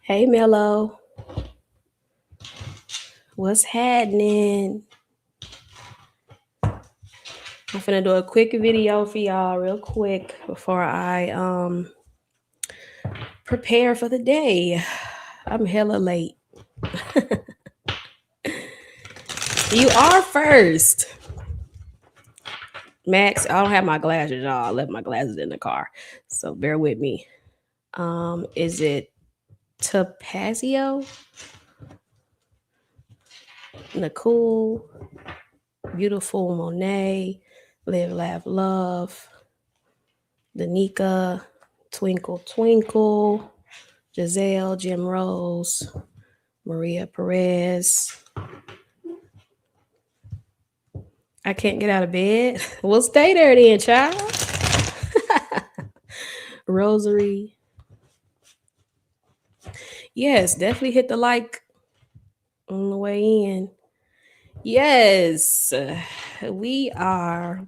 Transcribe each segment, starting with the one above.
Hey Mello, what's happening? I'm finna do a quick video for y'all real quick before I prepare for the day. I'm hella late. You are first. Max, I don't have my glasses, y'all. I left my glasses in the car. So bear with me. Is it Tapazio? Nicole, Beautiful Monet, Live, Laugh, Love, Danica, Twinkle, Twinkle, Giselle, Jim Rose, Maria Perez. I can't get out of bed. Well, stay there then, child. Rosary. Yes, definitely hit the like on the way in. Yes, we are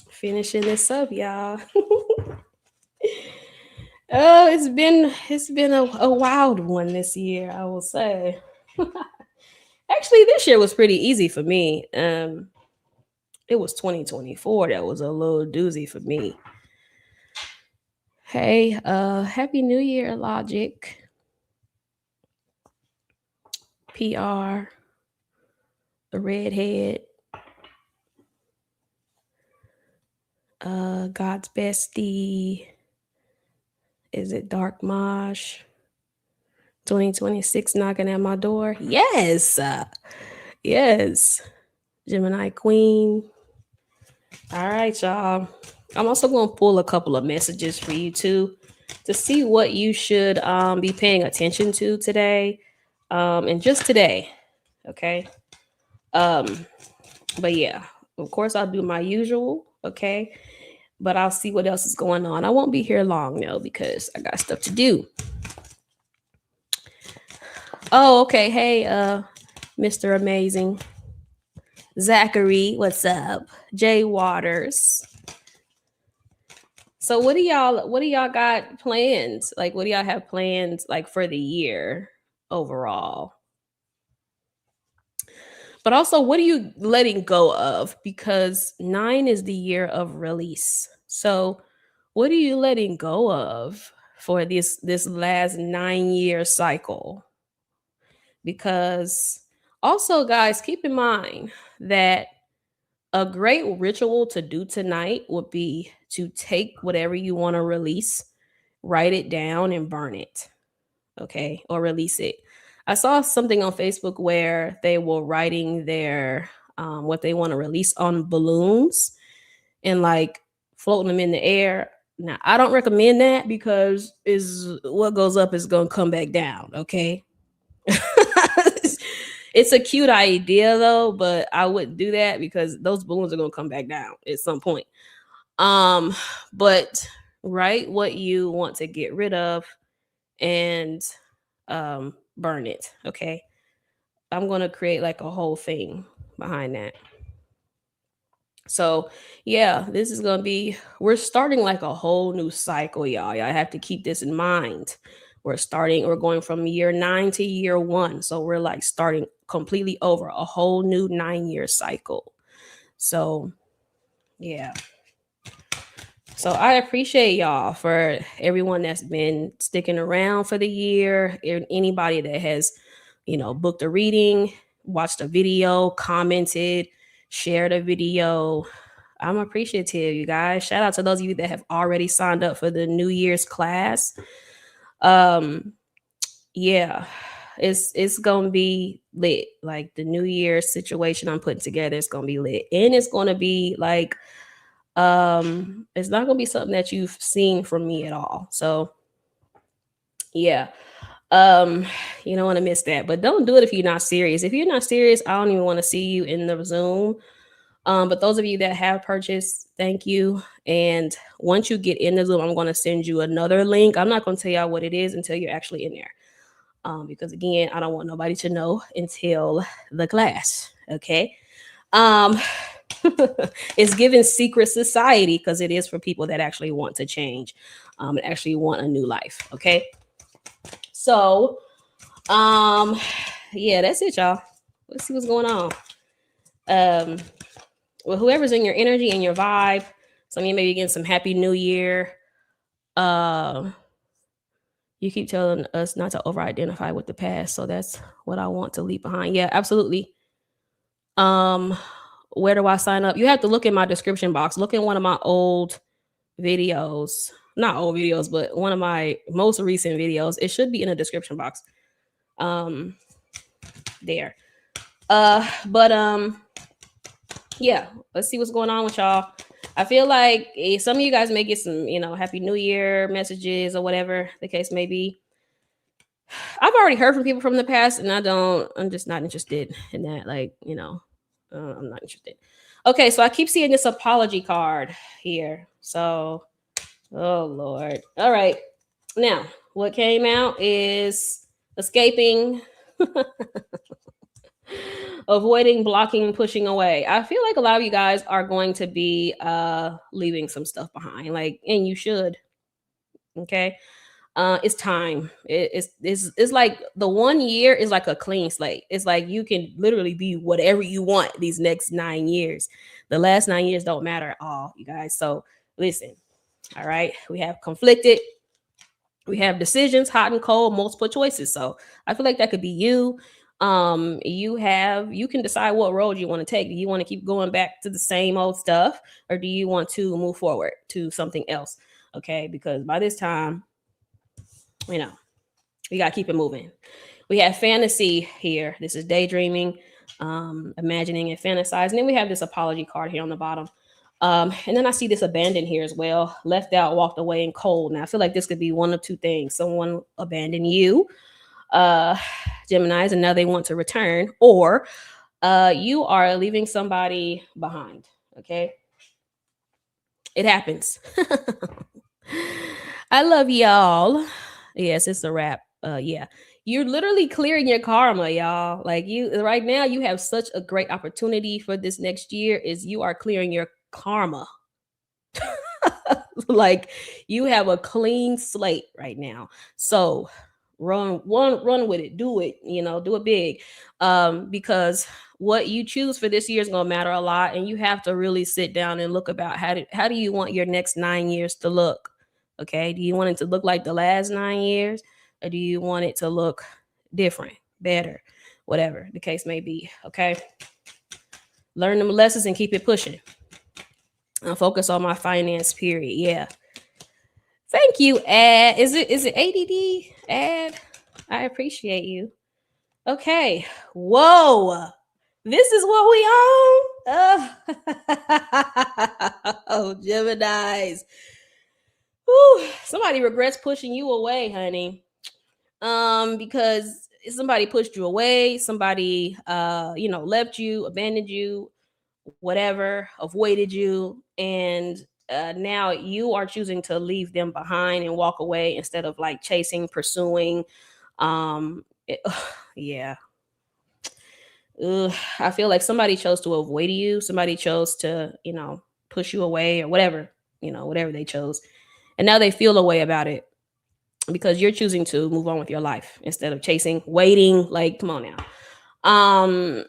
finishing this up, y'all. Oh, it's been a wild one this year, I will say. Actually, this year was pretty easy for me. It was 2024 that was a little doozy for me. Hey, happy new year, Logic. PR, the redhead, God's bestie. Is it Dark Mosh? 2026 knocking at my door. Yes. Yes. Gemini Queen. All right, y'all. I'm also going to pull a couple of messages for you too to see what you should be paying attention to today and just today. Okay. But yeah, of course, I'll do my usual. Okay. But I'll see what else is going on. I won't be here long though because I got stuff to do. Oh, okay. Hey, Mr. Amazing. Zachary, what's up? Jay Waters. So what do y'all got plans? Like what do y'all have plans like for the year overall? But also what are you letting go of? Because 9 is the year of release. So what are you letting go of for this last 9-year cycle? Because also guys, keep in mind that a great ritual to do tonight would be to take whatever you want to release, write it down and burn it, okay? Or release it. I saw something on Facebook where they were writing their what they want to release on balloons and like floating them in the air. Now, I don't recommend that because is what goes up is going to come back down, okay? It's a cute idea though, but I wouldn't do that because those balloons are going to come back down at some point. Um, but write what you want to get rid of and burn it, okay? I'm going to create like a whole thing behind that. So, yeah, this is going to be we're starting like a whole new cycle, y'all. Y'all have to keep this in mind. We're going from year 9 to year 1. So, we're like starting completely over a whole new 9-year cycle. So, yeah. So, I appreciate y'all for everyone that's been sticking around for the year, and anybody that has, booked a reading, watched a video, commented, shared a video. I'm appreciative, you guys. Shout out to those of you that have already signed up for the New Year's class. Um, yeah, it's gonna be lit. Like the New Year's situation I'm putting together is gonna be lit, and it's gonna be like, it's not gonna be something that you've seen from me at all. So, yeah, um, you don't want to miss that, but don't do it if you're not serious. If you're not serious, I don't even want to see you in the Zoom. But those of you that have purchased, thank you. And once you get in the Zoom, I'm going to send you another link. I'm not going to tell y'all what it is until you're actually in there. Because again, I don't want nobody to know until the class. Okay. Um, it's given secret society because it is for people that actually want to change, and actually want a new life. Okay. So, yeah, that's it, y'all. Let's see what's going on. Um, well, whoever's in your energy and your vibe, some of you maybe getting some happy new year. Uh, you keep telling us not to over identify with the past. So that's what I want to leave behind. Yeah, absolutely. Um, where do I sign up? You have to look in my description box. Look in one of my old videos. Not old videos, but one of my most recent videos. It should be in the description box. Um, there. But yeah, let's see what's going on with y'all. I feel like some of you guys may get some, Happy New Year messages or whatever the case may be. I've already heard from people from the past, and I'm just not interested in that. Like, I'm not interested. Okay, so I keep seeing this apology card here. So, oh Lord. All right. Now, what came out is escaping, avoiding, blocking, pushing away. I feel like a lot of you guys are going to be leaving some stuff behind. Like, and you should. Okay. It's time. It's like the 1 year is like a clean slate. It's like you can literally be whatever you want these next 9 years. The last 9 years don't matter at all, you guys. So listen, all right. We have conflicted, we have decisions, hot and cold, multiple choices. So I feel like that could be you. You can decide what road you want to take. Do you want to keep going back to the same old stuff, or do you want to move forward to something else? Okay, because by this time, we got to keep it moving. We have fantasy here. This is daydreaming, imagining and fantasizing. And then we have this apology card here on the bottom. And then I see this abandoned here as well. Left out, walked away, and cold. Now I feel like this could be one of two things. Someone abandoned you, Geminis, and now they want to return, or you are leaving somebody behind. Okay. It happens. I love y'all. Yes, it's a wrap. Yeah. You're literally clearing your karma, y'all. Like you right now, you have such a great opportunity for this next year is you are clearing your karma. Like you have a clean slate right now. So run with it. Do it, do it big. Because what you choose for this year is gonna matter a lot. And you have to really sit down and look about how do you want your next 9 years to look? Okay. Do you want it to look like the last 9 years? Or do you want it to look different, better, whatever the case may be? Okay. Learn them lessons and keep it pushing. I'll focus on my finance period. Yeah. Thank you, Ad. Is it ADD? Ad? I appreciate you. Okay. Whoa. This is what we own. Oh, Gemini's. Whew. Somebody regrets pushing you away, honey. Because somebody pushed you away, somebody left you, abandoned you, whatever, avoided you, and now you are choosing to leave them behind and walk away instead of like chasing, pursuing. Yeah. Ugh, I feel like somebody chose to avoid you, somebody chose to, push you away or whatever, whatever they chose. And now they feel a way about it because you're choosing to move on with your life instead of chasing, waiting. Like, come on now. I'm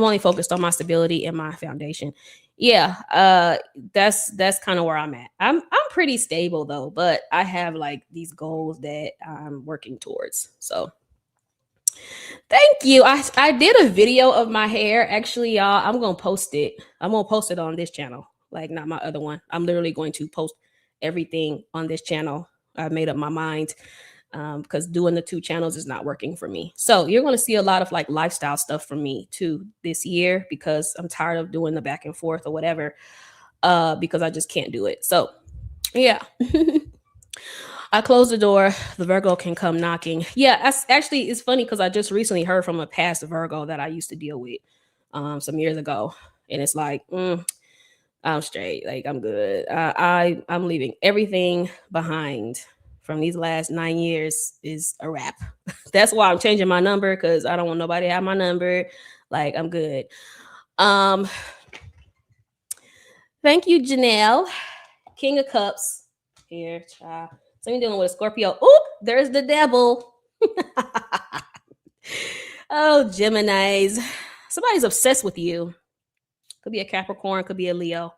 only focused on my stability and my foundation. Yeah, that's kind of where I'm at. I'm pretty stable though, but I have like these goals that I'm working towards. So thank you. I did a video of my hair. Actually, y'all, I'm gonna post it. I'm gonna post it on this channel, like not my other one. I'm literally going to post everything on this channel. I've made up my mind because doing the two channels is not working for me. So you're going to see a lot of like lifestyle stuff from me too this year because I'm tired of doing the back and forth or whatever because I just can't do it. So yeah. I close the door. The Virgo can come knocking. Yeah, actually, it's funny because I just recently heard from a past Virgo that I used to deal with some years ago. And it's like, I'm straight. Like, I'm good. I'm leaving everything behind from these last 9 years is a wrap. That's why I'm changing my number because I don't want nobody to have my number. Like, I'm good. Thank you, Janelle. King of Cups. Here, child. So you're dealing with a Scorpio. Ooh, There's the devil. Oh, Geminis. Somebody's obsessed with you. Could be a Capricorn, could be a Leo.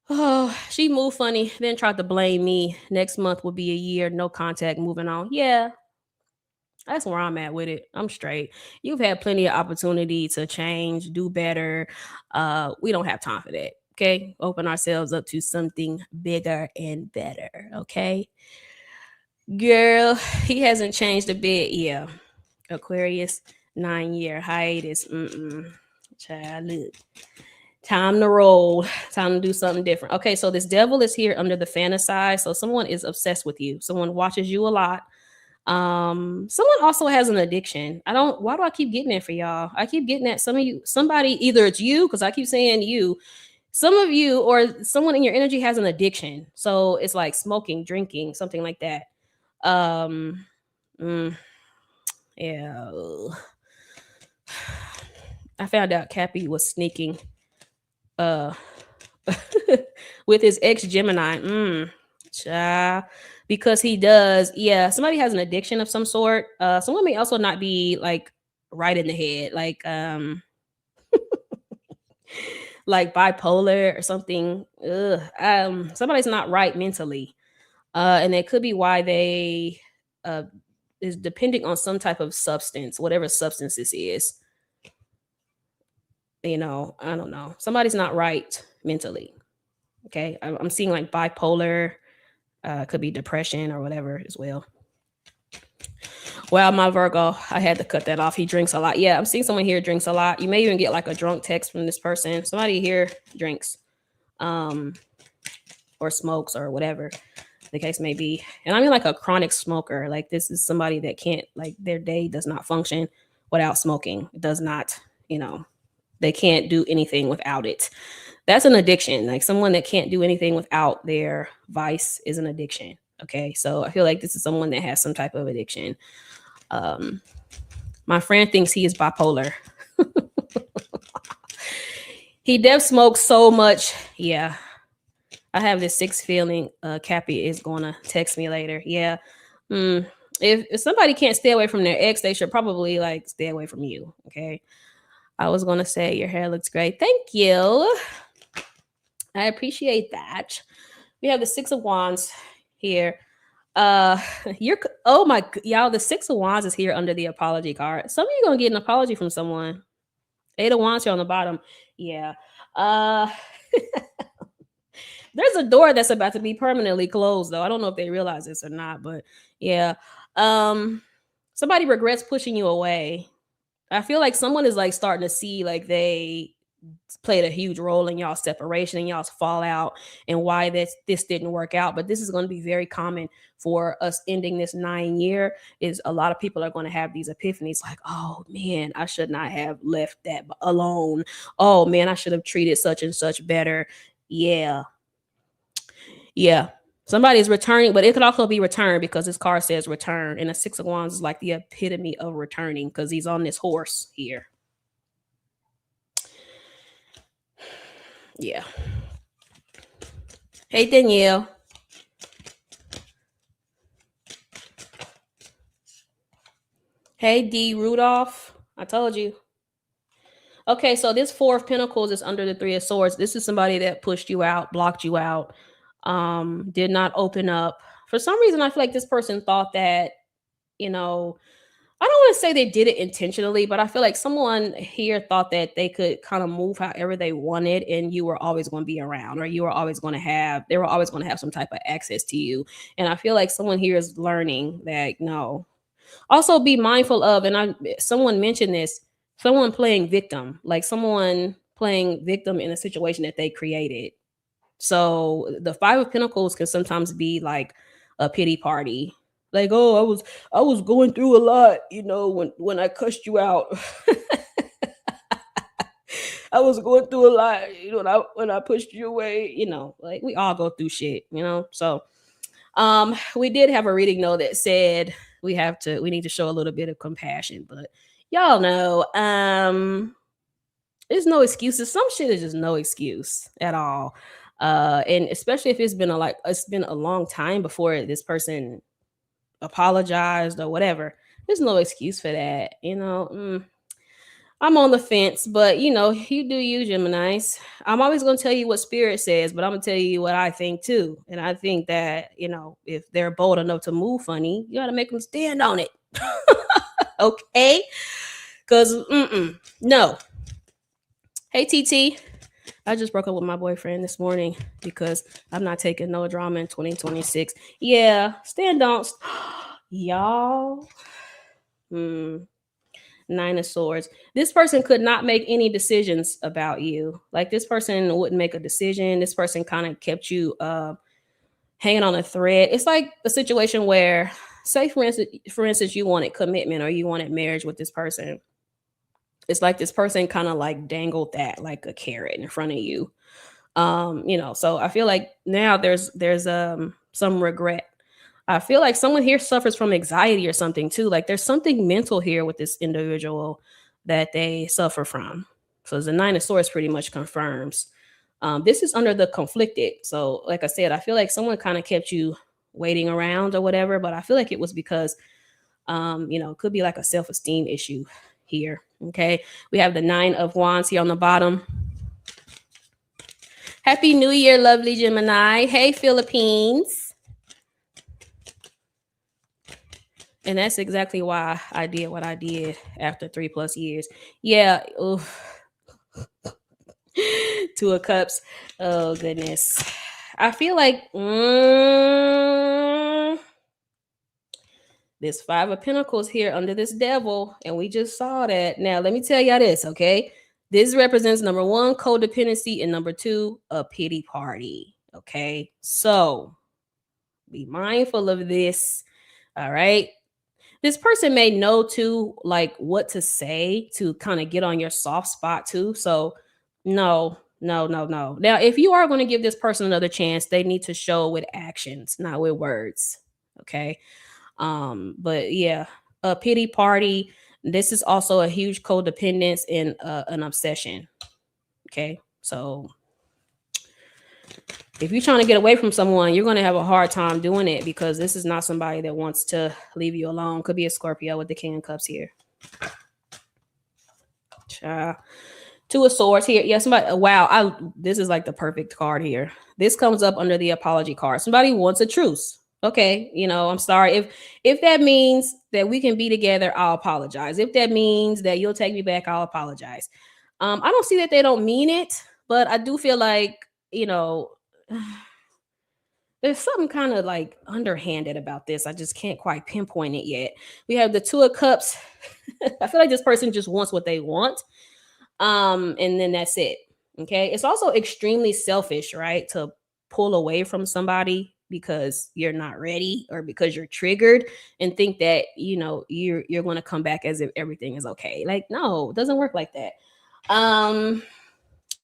Oh, she moved funny, then tried to blame me. Next month will be a year, no contact, moving on. Yeah, that's where I'm at with it. I'm straight. You've had plenty of opportunity to change, do better. We don't have time for that. Okay. Open ourselves up to something bigger and better. Okay. Girl, he hasn't changed a bit. Yeah. Aquarius, 9 year hiatus. Child, look. Time to roll. Time to do something different. Okay, so this devil is here under the fantasize. So someone is obsessed with you. Someone watches you a lot. Someone also has an addiction. I don't why do I keep getting that for y'all? I keep getting that some of you, somebody, either it's you, because I keep saying you, some of you or someone in your energy has an addiction. So it's like smoking, drinking, something like that. Um mm, yeah. I found out Cappy was sneaking uh with his ex Gemini. Child. Because he does, yeah, somebody has an addiction of some sort. Someone may also not be like right in the head, like bipolar or something. Ugh. Somebody's not right mentally. And it could be why they uh is depending on some type of substance, whatever substance this is. I don't know. Somebody's not right mentally. Okay. I'm seeing like bipolar, could be depression or whatever as well. Well, my Virgo, I had to cut that off. He drinks a lot. Yeah, I'm seeing someone here drinks a lot. You may even get like a drunk text from this person. Somebody here drinks, um, or smokes or whatever the case may be. And I mean like a chronic smoker. Like this is somebody that can't, like, their day does not function without smoking. It does not, you know, they can't do anything without it. That's an addiction. Like someone that can't do anything without their vice is an addiction. Okay. So I feel like this is someone that has some type of addiction. Um, my friend thinks he is bipolar. He def smokes so much. Yeah. I have this sixth feeling Cappy is gonna text me later. Yeah. Mm. If somebody can't stay away from their ex, they should probably like stay away from you. Okay. I was gonna say your hair looks great. Thank you. I appreciate that. We have the Six of Wands here. Uh, you're oh my y'all. The Six of Wands is here under the apology card. Some of you gonna get an apology from someone. Eight of Wands here on the bottom. Yeah. Uh, there's a door that's about to be permanently closed though. I don't know if they realize this or not, but yeah. Um, somebody regrets pushing you away. I feel like someone is like starting to see like they played a huge role in y'all's separation and y'all's fallout and why this didn't work out. But this is going to be very common for us ending this 9 year. Is a lot of people are going to have these epiphanies like, oh man, I should not have left that alone. Oh man, I should have treated such and such better. Yeah. Yeah. Somebody is returning, but it could also be return because this card says return. And the Six of Wands is like the epitome of returning because he's on this horse here. Yeah. Hey, Danielle. Hey, D. Rudolph. I told you. Okay, so this Four of Pentacles is under the Three of Swords. This is somebody that pushed you out, blocked you out, did not open up. For some reason, I feel like this person thought that, you know, I don't want to say they did it intentionally, but I feel like someone here thought that they could kind of move however they wanted and you were always going to be around, or you were always going to have, they were always going to have some type of access to you. And I feel like someone here is learning that no. Also be mindful of, and someone mentioned this, someone playing victim, like someone playing victim in a situation that they created. So the Five of Pentacles can sometimes be like a pity party. Like, oh, I was going through a lot, when I cussed you out. I was going through a lot, when I pushed you away, like we all go through shit, So we did have a reading though that said we need to show a little bit of compassion, but y'all know, there's no excuses. Some shit is just no excuse at all. And especially if it's been a long time before this person apologized or whatever. There's no excuse for that. I'm on the fence, but you do you, Geminis. I'm always going to tell you what spirit says, but I'm going to tell you what I think too. And I think that, if they're bold enough to move funny, you got to make them stand on it. Okay? Because, no. Hey, TT. I just broke up with my boyfriend this morning because I'm not taking no drama in 2026. Yeah, stand on. Y'all. Nine of Swords. This person could not make any decisions about you. Like, this person wouldn't make a decision. This person kind of kept you hanging on a thread. It's like a situation where, say for instance, you wanted commitment or you wanted marriage with this person. It's like this person kind of like dangled that like a carrot in front of you. So I feel like now there's some regret. I feel like someone here suffers from anxiety or something too. Like, there's something mental here with this individual that they suffer from. So the Nine of Swords pretty much confirms. This is under the conflicted. So like I said, I feel like someone kind of kept you waiting around or whatever, but I feel like it was because, it could be like a self-esteem issue here. Okay. We have the Nine of Wands here on the bottom. Happy New Year, lovely Gemini. Hey, Philippines. And that's exactly why I did what I did after 3+ years. Yeah. Oof. Two of Cups. Oh, goodness. I feel like this Five of Pentacles here under this Devil. And we just saw that. Now, let me tell y'all this, okay? This represents number 1, codependency, and number 2, a pity party. Okay. So be mindful of this. All right. This person may know too, like, what to say to kind of get on your soft spot too. So no. Now, if you are going to give this person another chance, they need to show with actions, not with words. Okay. But yeah, a pity party. This is also a huge codependence and an obsession. Okay. So if you're trying to get away from someone, you're going to have a hard time doing it because this is not somebody that wants to leave you alone. Could be a Scorpio with the King of Cups here. Two of Swords here. Yeah, somebody. Wow, this is like the perfect card here. This comes up under the apology card. Somebody wants a truce. Okay, I'm sorry. If that means that we can be together, I'll apologize. If that means that you'll take me back, I'll apologize. I don't see that they don't mean it, but I do feel like, there's something kind of like underhanded about this. I just can't quite pinpoint it yet. We have the Two of Cups. I feel like this person just wants what they want. And then that's it. Okay. It's also extremely selfish, right? To pull away from somebody because you're not ready or because you're triggered and think that, you're going to come back as if everything is okay. Like, no, it doesn't work like that.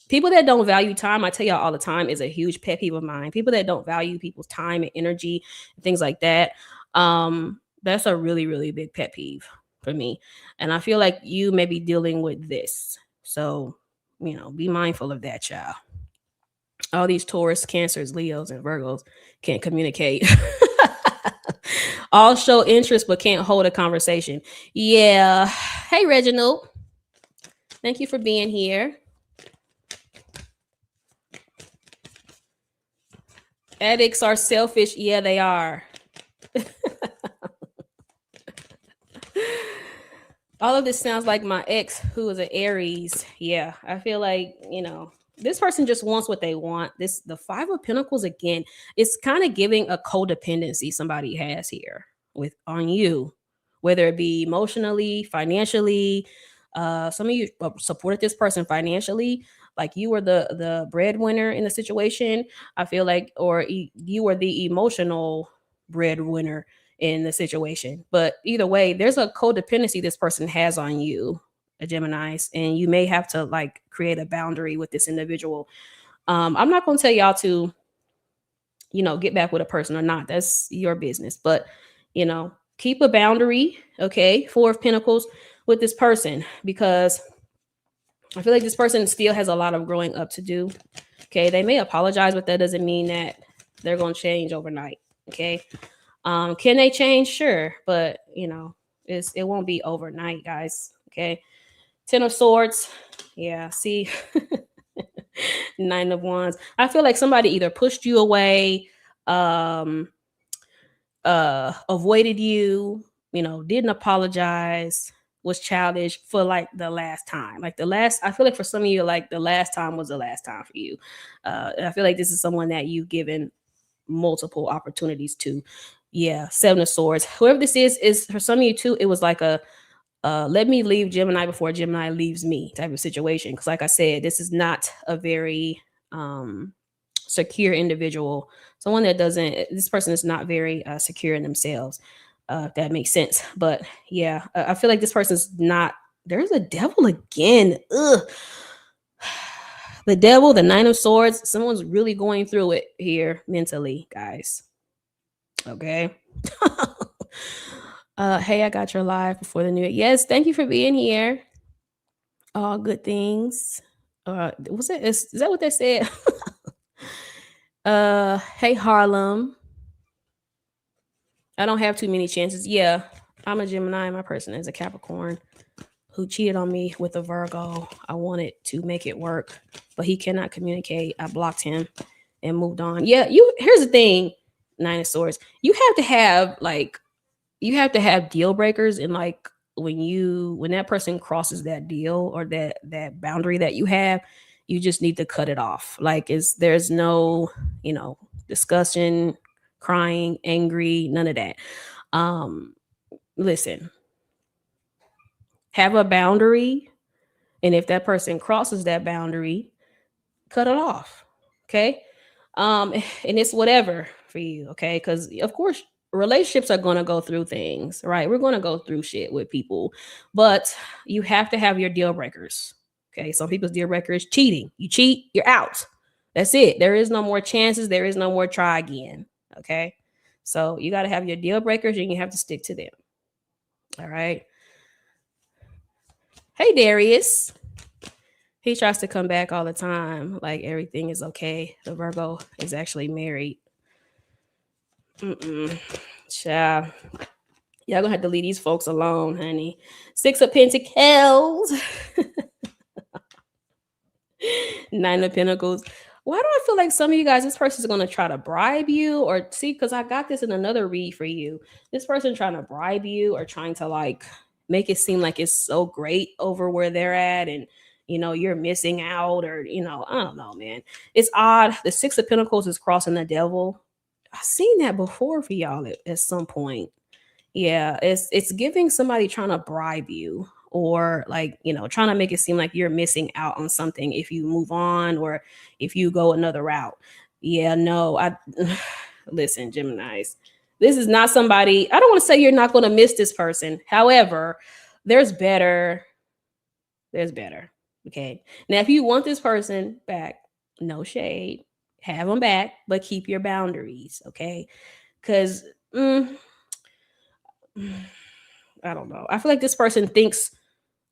People that don't value time, I tell y'all all the time, is a huge pet peeve of mine. People that don't value people's time and energy and things like that. That's a really, really big pet peeve for me. And I feel like you may be dealing with this. So, be mindful of that, y'all. All these Taurus, Cancers, Leos, and Virgos can't communicate. All show interest but can't hold a conversation. Yeah. Hey, Reginald. Thank you for being here. Addicts are selfish. Yeah, they are. All of this sounds like my ex, who is an Aries. Yeah, I feel like, this person just wants what they want. The Five of Pentacles, again, it's kind of giving a codependency somebody has here on you, whether it be emotionally, financially. Some of you supported this person financially, like you were the breadwinner in the situation. I feel like, or you were the emotional breadwinner in the situation. But either way, there's a codependency this person has on you, a Gemini's, and you may have to like create a boundary with this individual. I'm not going to tell y'all to, get back with a person or not. That's your business. But, keep a boundary, okay, Four of Pentacles with this person, because I feel like this person still has a lot of growing up to do. Okay, they may apologize, but that doesn't mean that they're going to change overnight. Okay. Can they change? Sure, but it won't be overnight, guys. Okay. Ten of Swords. Yeah, see, Nine of Wands. I feel like somebody either pushed you away, um, avoided you, didn't apologize, was childish for like the last time. Like the last, I feel like for some of you, like the last time was the last time for you. I feel like this is someone that you've given multiple opportunities to. Yeah, Seven of Swords. Whoever this is for some of you too, it was like a let me leave Gemini before Gemini leaves me type of situation. Because, like I said, this is not a very secure individual. Someone that doesn't, this person is not very secure in themselves. If that makes sense. But yeah, I feel like this person's not, there's a devil again. Ugh. The devil, the Nine of Swords, someone's really going through it here mentally, guys. Okay. Hey, I got your live before the new year. Yes, thank you for being here. All good things. Was it is that what they said? Hey Harlem. I don't have too many chances. Yeah, I'm a Gemini. My person is a Capricorn who cheated on me with a Virgo. I wanted to make it work, but he cannot communicate. I blocked him and moved on. Yeah, here's the thing, Nine of Swords. You have to have deal breakers, and like when that person crosses that deal or that boundary that you have, you just need to cut it off. Like there's no, discussion, crying, angry, none of that. Um Listen, have a boundary, and if that person crosses that boundary, cut it off. Okay. And it's whatever for you, okay? Because of course relationships are going to go through things, right? We're going to go through shit with people, but you have to have your deal breakers. Okay. Some people's deal breaker is cheating. You cheat, you're out. That's it. There is no more chances. There is no more try again. Okay. So you got to have your deal breakers and you have to stick to them. All right. Hey, Darius. He tries to come back all the time, like everything is okay. The Virgo is actually married. Child. Y'all gonna have to leave these folks alone, honey. Six of Pentacles. Nine of Pentacles. Why do I feel like some of you guys, this person's gonna try to bribe you or see? Because I got this in another read for you. This person trying to bribe you or trying to like make it seem like it's so great over where they're at, and you're missing out, or I don't know, man. It's odd. The Six of Pentacles is crossing the devil. I've seen that before for y'all at some point. Yeah, it's giving somebody trying to bribe you, or like, trying to make it seem like you're missing out on something if you move on or if you go another route. Yeah, no, I listen, Geminis. This is not somebody, I don't want to say you're not going to miss this person. However, there's better. There's better. Okay. Now, if you want this person back, no shade, have them back, but keep your boundaries. Okay. Because I don't know. I feel like this person thinks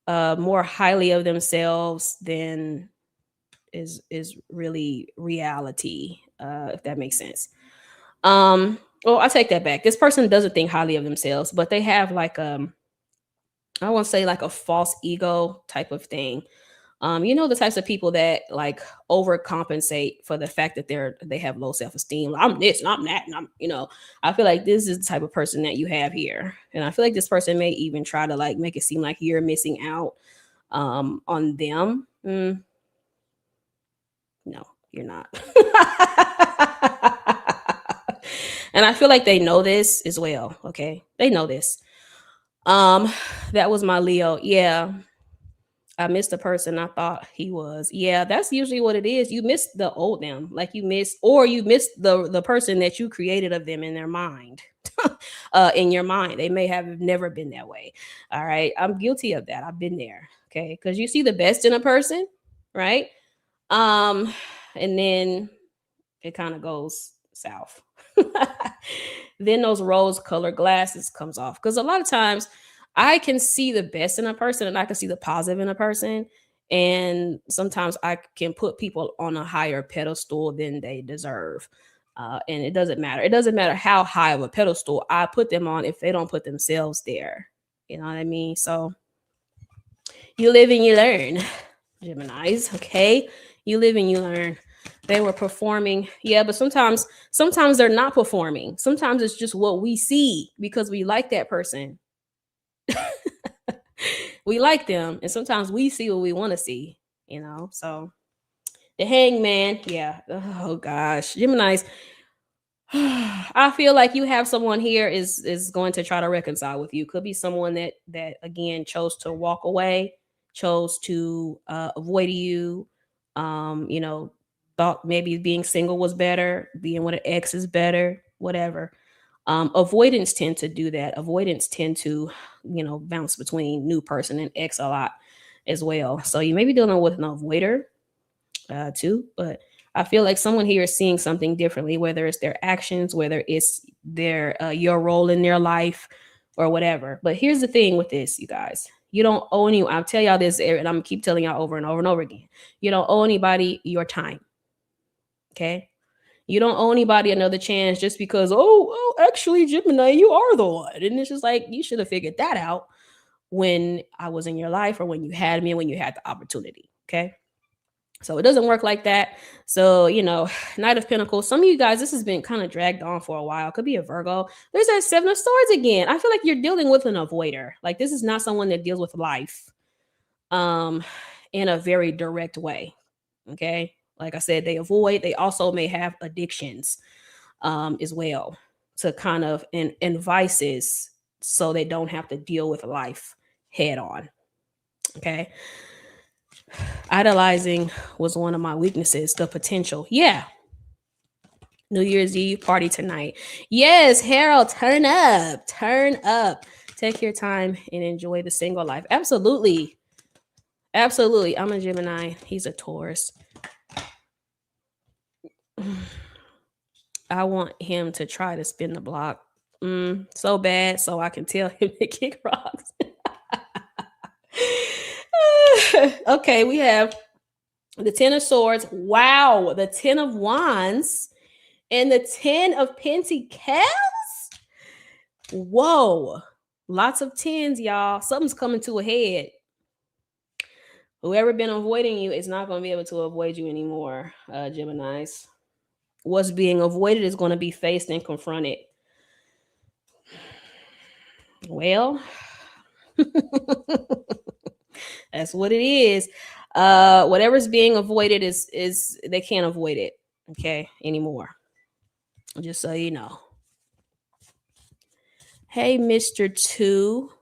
more highly of themselves than is really reality. If that makes sense. Well, I take that back. This person doesn't think highly of themselves, but they have like I want to say like a false ego type of thing. The types of people that like overcompensate for the fact that they have low self-esteem. Like, I'm this and I'm that, and I feel like this is the type of person that you have here. And I feel like this person may even try to like make it seem like you're missing out on them. No, you're not. And I feel like they know this as well. Okay. They know this. That was my Leo. Yeah. I missed the person I thought he was. Yeah, that's usually what it is. You miss the old them, like you miss the person that you created of them in their mind. In your mind, they may have never been that way. All right, I'm guilty of that. I've been there. Okay, because you see the best in a person, right? And then it kind of goes south. Then those rose-colored glasses comes off, because a lot of times I can see the best in a person and I can see the positive in a person. And sometimes I can put people on a higher pedestal than they deserve. And it doesn't matter. It doesn't matter how high of a pedestal I put them on if they don't put themselves there. You know what I mean? So you live and you learn, Geminis. Okay, you live and you learn. They were performing, yeah, but sometimes they're not performing. Sometimes it's just what we see because we like that person. We like them, and sometimes we see what we want to see. So the hangman, yeah. Oh gosh, Geminis. I feel like you have someone here is going to try to reconcile with you. Could be someone that again chose to walk away, chose to avoid you. You know, thought maybe being single was better, being with an ex is better, whatever. Avoidance tend to do that. Avoidance tend to, bounce between new person and ex a lot as well. So you may be dealing with an avoider too. But I feel like someone here is seeing something differently, whether it's their actions, whether it's their your role in their life, or whatever. But here's the thing with this, you guys. You don't owe any. I'll tell y'all this, and I'm gonna keep telling y'all over and over and over again. You don't owe anybody your time. Okay. You don't owe anybody another chance just because, actually, Gemini, you are the one. And it's just like, you should have figured that out when I was in your life or when you had me and when you had the opportunity. Okay. So it doesn't work like that. So, Knight of Pentacles, some of you guys, this has been kind of dragged on for a while. Could be a Virgo. There's that Seven of Swords again. I feel like you're dealing with an avoider. Like this is not someone that deals with life um in a very direct way. Okay. Like I said, they avoid, they also may have addictions as well to kind of and vices so they don't have to deal with life head on. Okay. Idolizing was one of my weaknesses, the potential. Yeah. New Year's Eve party tonight. Yes, Harold, turn up. Turn up. Take your time and enjoy the single life. Absolutely. Absolutely. I'm a Gemini. He's a Taurus. I want him to try to spin the block so bad so I can tell him to kick rocks. Okay, we have the Ten of Swords. Wow, the Ten of Wands and the Ten of Pentacles. Whoa, lots of tens, y'all. Something's coming to a head. Whoever been avoiding you is not going to be able to avoid you anymore, Geminis. What's being avoided is going to be faced and confronted. Well, that's what it is. Whatever's being avoided is they can't avoid it, okay, anymore. Just so you know. Hey, Mr. Two.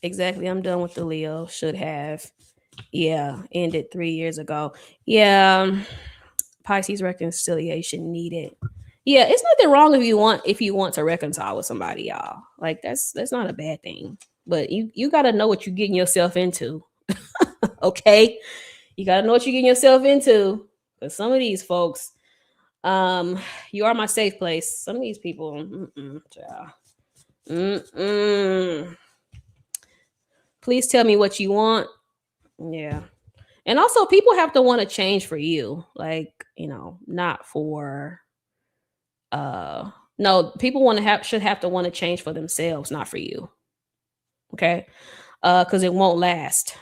Exactly. I'm done with the Leo. Should have. Yeah, ended 3 years ago. Yeah. Pisces reconciliation needed. Yeah, it's nothing wrong if you want to reconcile with somebody, y'all. Like that's not a bad thing. But you gotta know what you're getting yourself into. Okay. You gotta know what you're getting yourself into. Because some of these folks, you are my safe place. Some of these people, please tell me what you want. Yeah. And also people have to want to change for you. Like, not for no, people should have to want to change for themselves, not for you. Okay. Because it won't last.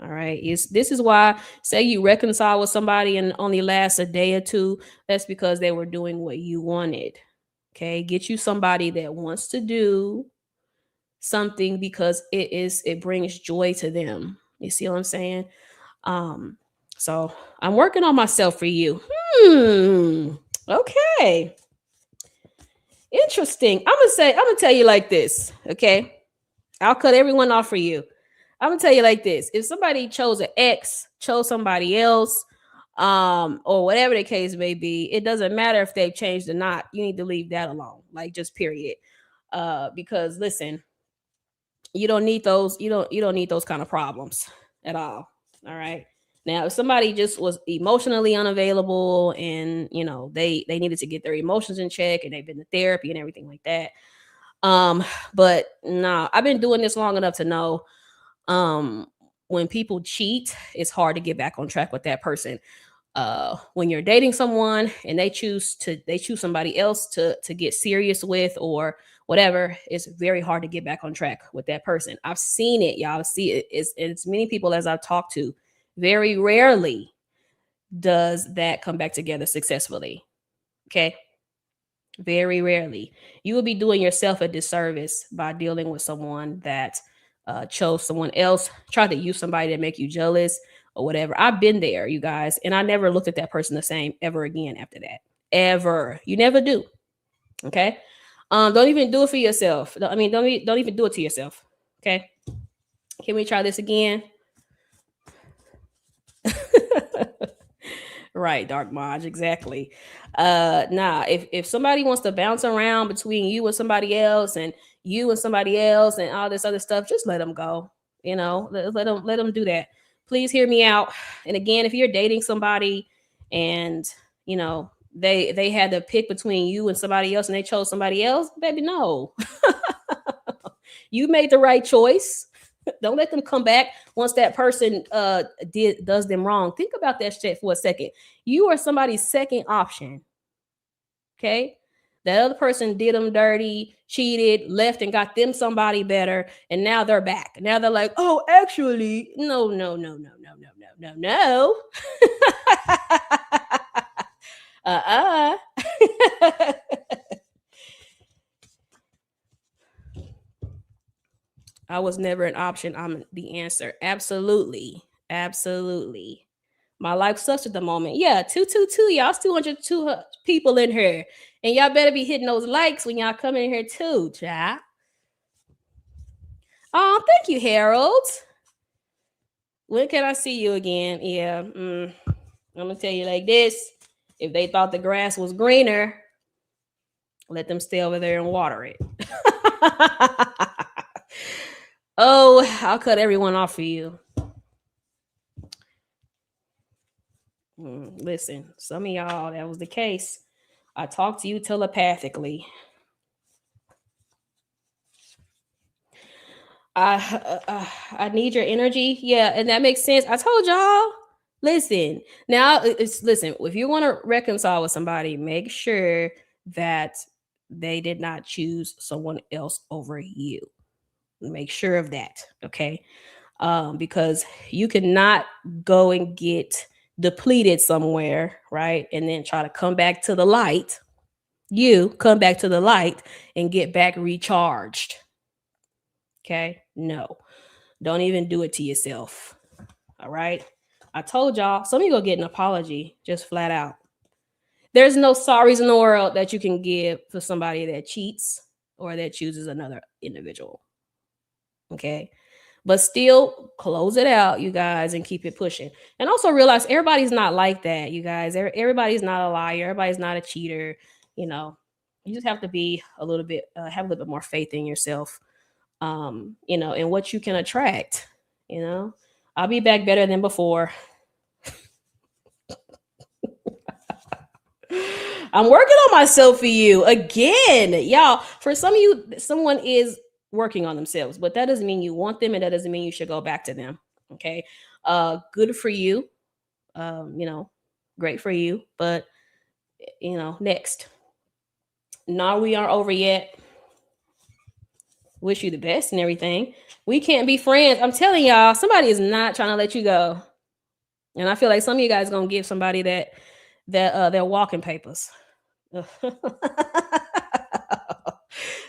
All right. This is why, say you reconcile with somebody and only lasts a day or two. That's because they were doing what you wanted. Okay. Get you somebody that wants to do something because it brings joy to them. You see what I'm saying? So I'm working on myself for you. Okay. Interesting. I'm gonna tell you like this. Okay. I'll cut everyone off for you. I'm gonna tell you like this: if somebody chose an ex, chose somebody else, or whatever the case may be, it doesn't matter if they've changed or not. You need to leave that alone, like just period. Because listen, you don't need those. You don't need those kind of problems at all. All right. Now, if somebody just was emotionally unavailable and they needed to get their emotions in check and they've been to therapy and everything like that. But nah, I've been doing this long enough to know when people cheat, it's hard to get back on track with that person. when you're dating someone and they choose somebody else to get serious with or whatever, it's very hard to get back on track with that person. I've seen it, y'all. See it. It's many people as I've talked to. Very rarely does that come back together successfully. Okay. Very rarely. You will be doing yourself a disservice by dealing with someone that chose someone else, tried to use somebody to make you jealous or whatever. I've been there, you guys, and I never looked at that person the same ever again after that. Ever. You never do. Okay. Don't even do it for yourself. I mean, don't even do it to yourself. Okay. Can we try this again? Right, Dark Maj, exactly. Nah, if somebody wants to bounce around between you and somebody else and you and somebody else and all this other stuff, just let them go. Let them do that. Please hear me out. And again, if you're dating somebody and they had to pick between you and somebody else and they chose somebody else, baby, no. You made the right choice. Don't let them come back once that person does them wrong. Think about that shit for a second. You are somebody's second option. Okay? That other person did them dirty, cheated, left and got them somebody better, and now they're back. Now they're like, "Oh, actually, no, no, no, no, no, no, no, no, no." uh-uh. I was never an option. I'm the answer. Absolutely. Absolutely. My life sucks at the moment. Yeah, 222. Y'all 202 people in here. And y'all better be hitting those likes when y'all come in here too, chat. Oh, thank you, Harold. When can I see you again? Yeah. I'm going to tell you like this. If they thought the grass was greener, let them stay over there and water it. Oh, I'll cut everyone off for you. Listen, some of y'all, that was the case. I talked to you telepathically. I need your energy. Yeah, and that makes sense. I told y'all. Listen, now listen. If you want to reconcile with somebody, make sure that they did not choose someone else over you. Make sure of that, okay? Because you cannot go and get depleted somewhere, right? And then try to come back to the light. You come back to the light and get back recharged. Okay? No. Don't even do it to yourself. All right? I told y'all, some of you go get an apology just flat out. There's no sorries in the world that you can give for somebody that cheats or that chooses another individual. Okay? But still close it out, you guys, and keep it pushing. And also realize everybody's not like that, you guys. Everybody's not a liar. Everybody's not a cheater. You just have to be a little bit, have a little bit more faith in yourself, and what you can attract. I'll be back better than before. I'm working on myself for you again, y'all. For some of you, someone is working on themselves, but that doesn't mean you want them, and that doesn't mean you should go back to them. Okay, good for you. Great for you, but next. No, we aren't over yet. Wish you the best and everything. We can't be friends. I'm telling y'all, somebody is not trying to let you go, and I feel like some of you guys gonna give somebody that their walking papers.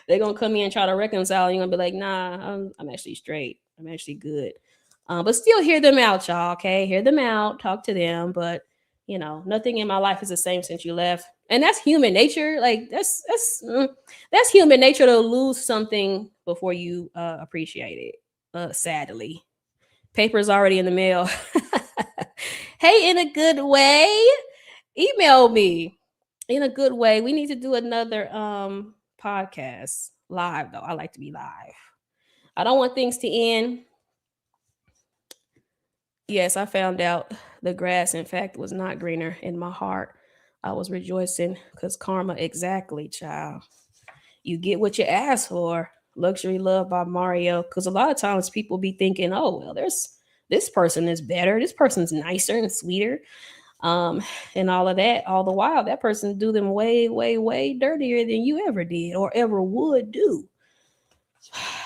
They're gonna come in and try to reconcile. You're gonna be like, nah, I'm actually straight. I'm actually good. But still hear them out, y'all. Okay, hear them out, talk to them. But nothing in my life is the same since you left, and that's human nature. Like that's human nature to lose something before you appreciate it. Sadly, paper's already in the mail. Hey, in a good way, email me. In a good way. We need to do another podcast live though. I like to be live. I don't want things to end. Yes, I found out the grass, in fact, was not greener in my heart. I was rejoicing because karma, exactly, child. You get what you ask for. Luxury Love by Mario. Because a lot of times people be thinking, oh, well, this person is better. This person's nicer and sweeter. um, and all of that. All the while, that person do them way, way, way dirtier than you ever did or ever would do.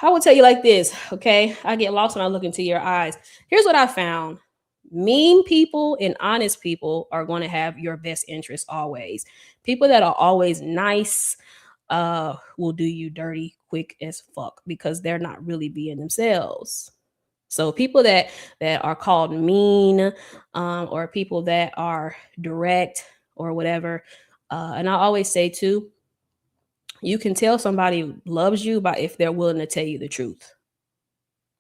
I will tell you like this, okay? I get lost when I look into your eyes. Here's what I found. Mean people and honest people are going to have your best interest always. People that are always nice will do you dirty quick as fuck because they're not really being themselves. So people that are called mean, or people that are direct or whatever, and I always say too, you can tell somebody loves you by if they're willing to tell you the truth.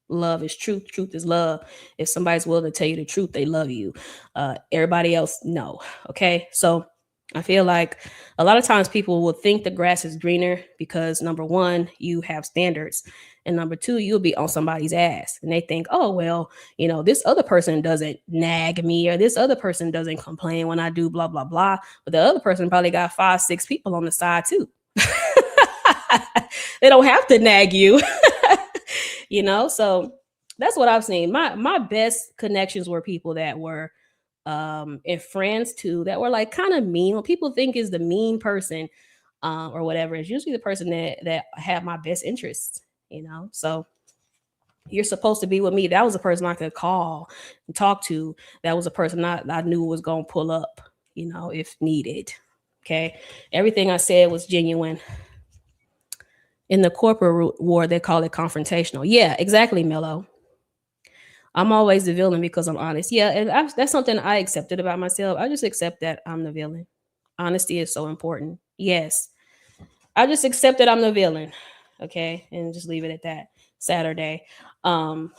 Love is truth. Truth is love. If somebody's willing to tell you the truth, they love you. Everybody else, no. Okay. So I feel like a lot of times people will think the grass is greener because number one, you have standards. And number two, you'll be on somebody's ass. And they think, oh, well, this other person doesn't nag me or this other person doesn't complain when I do blah, blah, blah. But the other person probably got 5, 6 people on the side too. They don't have to nag you. So that's what I've seen. My best connections were people that were and friends too that were like kind of mean. What people think is the mean person, or whatever, is usually the person that had my best interests. So you're supposed to be with me. That was a person I could call and talk to. That was a person I knew was gonna pull up, if needed. Okay. Everything I said was genuine. In the corporate war, they call it confrontational. Yeah, exactly, Mello. I'm always the villain because I'm honest. Yeah, and that's something I accepted about myself. I just accept that I'm the villain. Honesty is so important. Yes, I just accept that I'm the villain. Okay, and just leave it at that. Saturday. All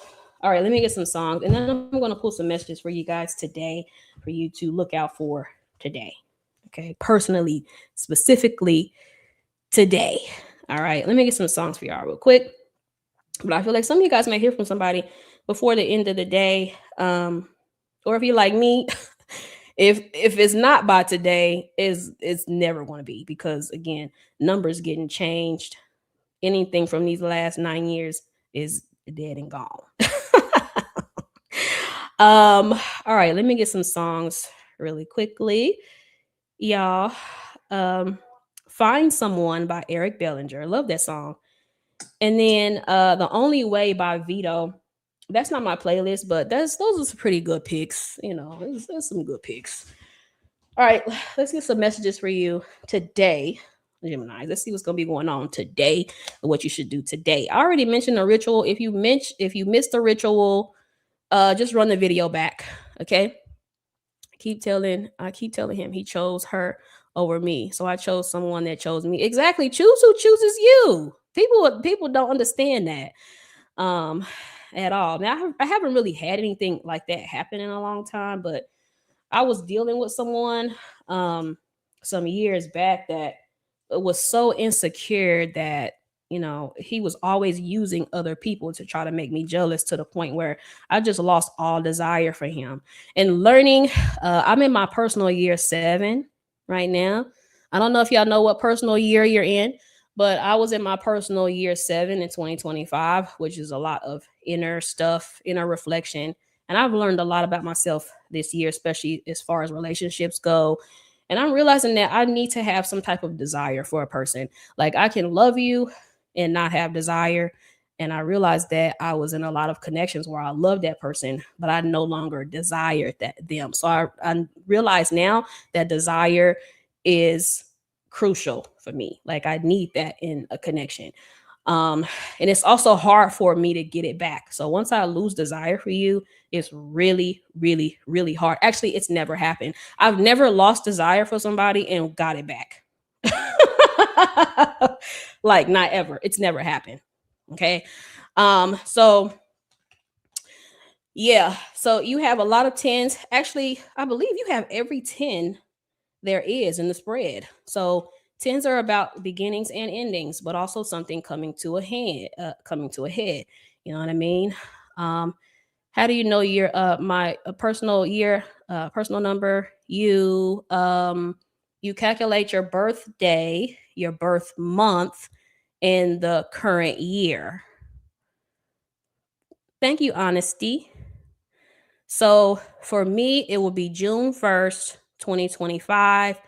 right, let me get some songs, and then I'm going to pull some messages for you guys today for you to look out for today. Okay, personally, specifically today. All right, let me get some songs for y'all real quick. But I feel like some of you guys might hear from somebody before the end of the day. Or if you're like me, if it's not by today, it's never going to be because again, numbers getting changed. Anything from these last 9 years is dead and gone. All right, let me get some songs really quickly. Y'all. Find Someone by Eric Bellinger. Love that song. And then The Only Way by Vito. That's not my playlist, but those are some pretty good picks. There's some good picks. All right, let's get some messages for you today, Gemini. Let's see what's gonna be going on today and what you should do today. I already mentioned the ritual. If you missed the ritual, just run the video back. Okay. I keep telling him he chose her over me. So I chose someone that chose me. Exactly. Choose who chooses you. People don't understand that at all. Now I haven't really had anything like that happen in a long time, but I was dealing with someone some years back that was so insecure that he was always using other people to try to make me jealous to the point where I just lost all desire for him. And learning, I'm in my personal year 7 right now. I don't know if y'all know what personal year you're in, but I was in my personal year 7 in 2025, which is a lot of inner stuff, inner reflection. And I've learned a lot about myself this year, especially as far as relationships go. And I'm realizing that I need to have some type of desire for a person. Like I can love you and not have desire. And I realized that I was in a lot of connections where I loved that person, but I no longer desired them. So I realize now that desire is crucial for me. Like I need that in a connection. And it's also hard for me to get it back. So once I lose desire for you, it's really, really, really hard. Actually, it's never happened. I've never lost desire for somebody and got it back. Like not ever. It's never happened. Okay. So yeah. So you have a lot of 10s. Actually, I believe you have every 10 there is in the spread. So 10s are about beginnings and endings, but also something coming to a head. You know what I mean? How do you know your my personal year, personal number? You calculate your birthday, your birth month, and the current year. Thank you, honesty. So for me, it will be June 1st, 2025.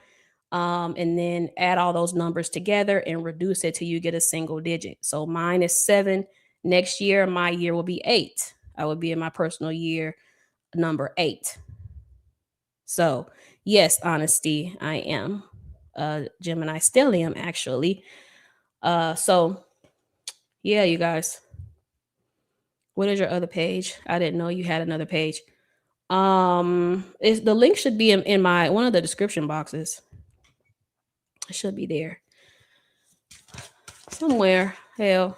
And then add all those numbers together and reduce it till you get a single digit. So mine is 7. Next year, my year will be 8. I will be in my personal year number 8. So, yes, honesty, I am. Gemini stellium, actually. So yeah, you guys. What is your other page? I didn't know you had another page. Is the link should be in my one of the description boxes. It should be there somewhere. Hell.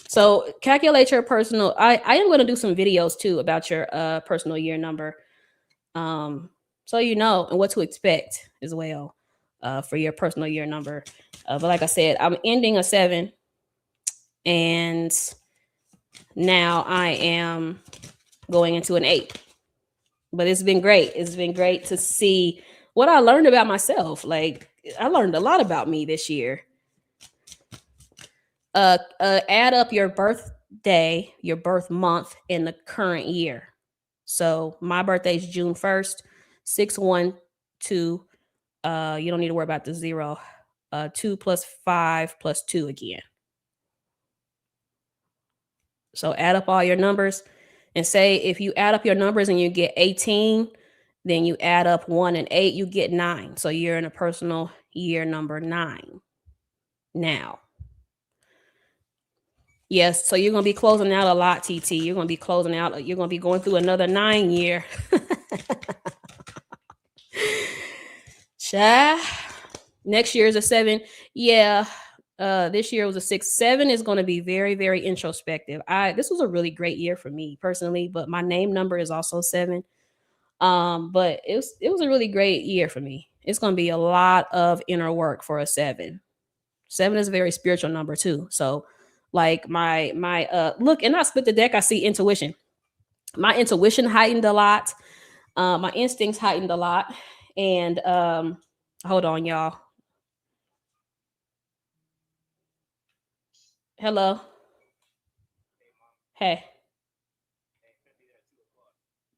So calculate your personal. I am going to do some videos too about your personal year number, so you know and what to expect as well for your personal year number. But like I said, I'm ending a 7, and now I am going into an 8. But it's been great. It's been great to see what I learned about myself. Like I learned a lot about me this year. Add up your birthday, your birth month, in the current year. So my birthday is June 1st, 612. You don't need to worry about the 0. 2 plus 5 plus 2 again. So add up all your numbers and say if you add up your numbers and you get 18, then you add up 1 and 8, you get 9. So you're in a personal year number 9 now. Yes, so you're gonna be closing out a lot, TT. You're gonna be closing out. You're gonna be going through another 9 year. Cha. Next year is a 7. Yeah. This year was a 6. 7 is going to be very, very introspective. This was a really great year for me personally, but my name number is also 7. But it was a really great year for me. It's going to be a lot of inner work for a 7. 7 is a very spiritual number too. So like my look, and I split the deck, I see intuition. My intuition heightened a lot. My instincts heightened a lot. And hold on, y'all. Hello. Hey.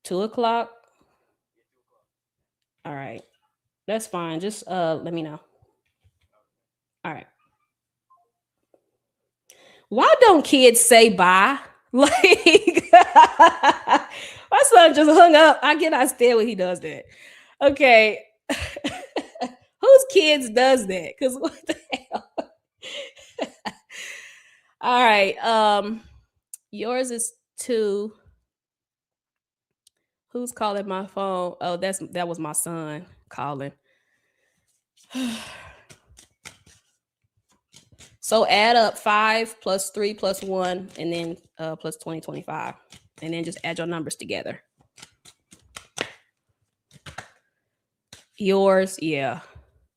2 o'clock. All right. That's fine. Just let me know. All right. Why don't kids say bye? Like my son just hung up. I cannot stand when he does that. Okay. Whose kids does that? Because what the hell? All right. Yours is 2. Who's calling my phone? Oh, that was my son calling. So add up 5 plus 3 plus 1 and then plus 2025. And then just add your numbers together. Yours, yeah.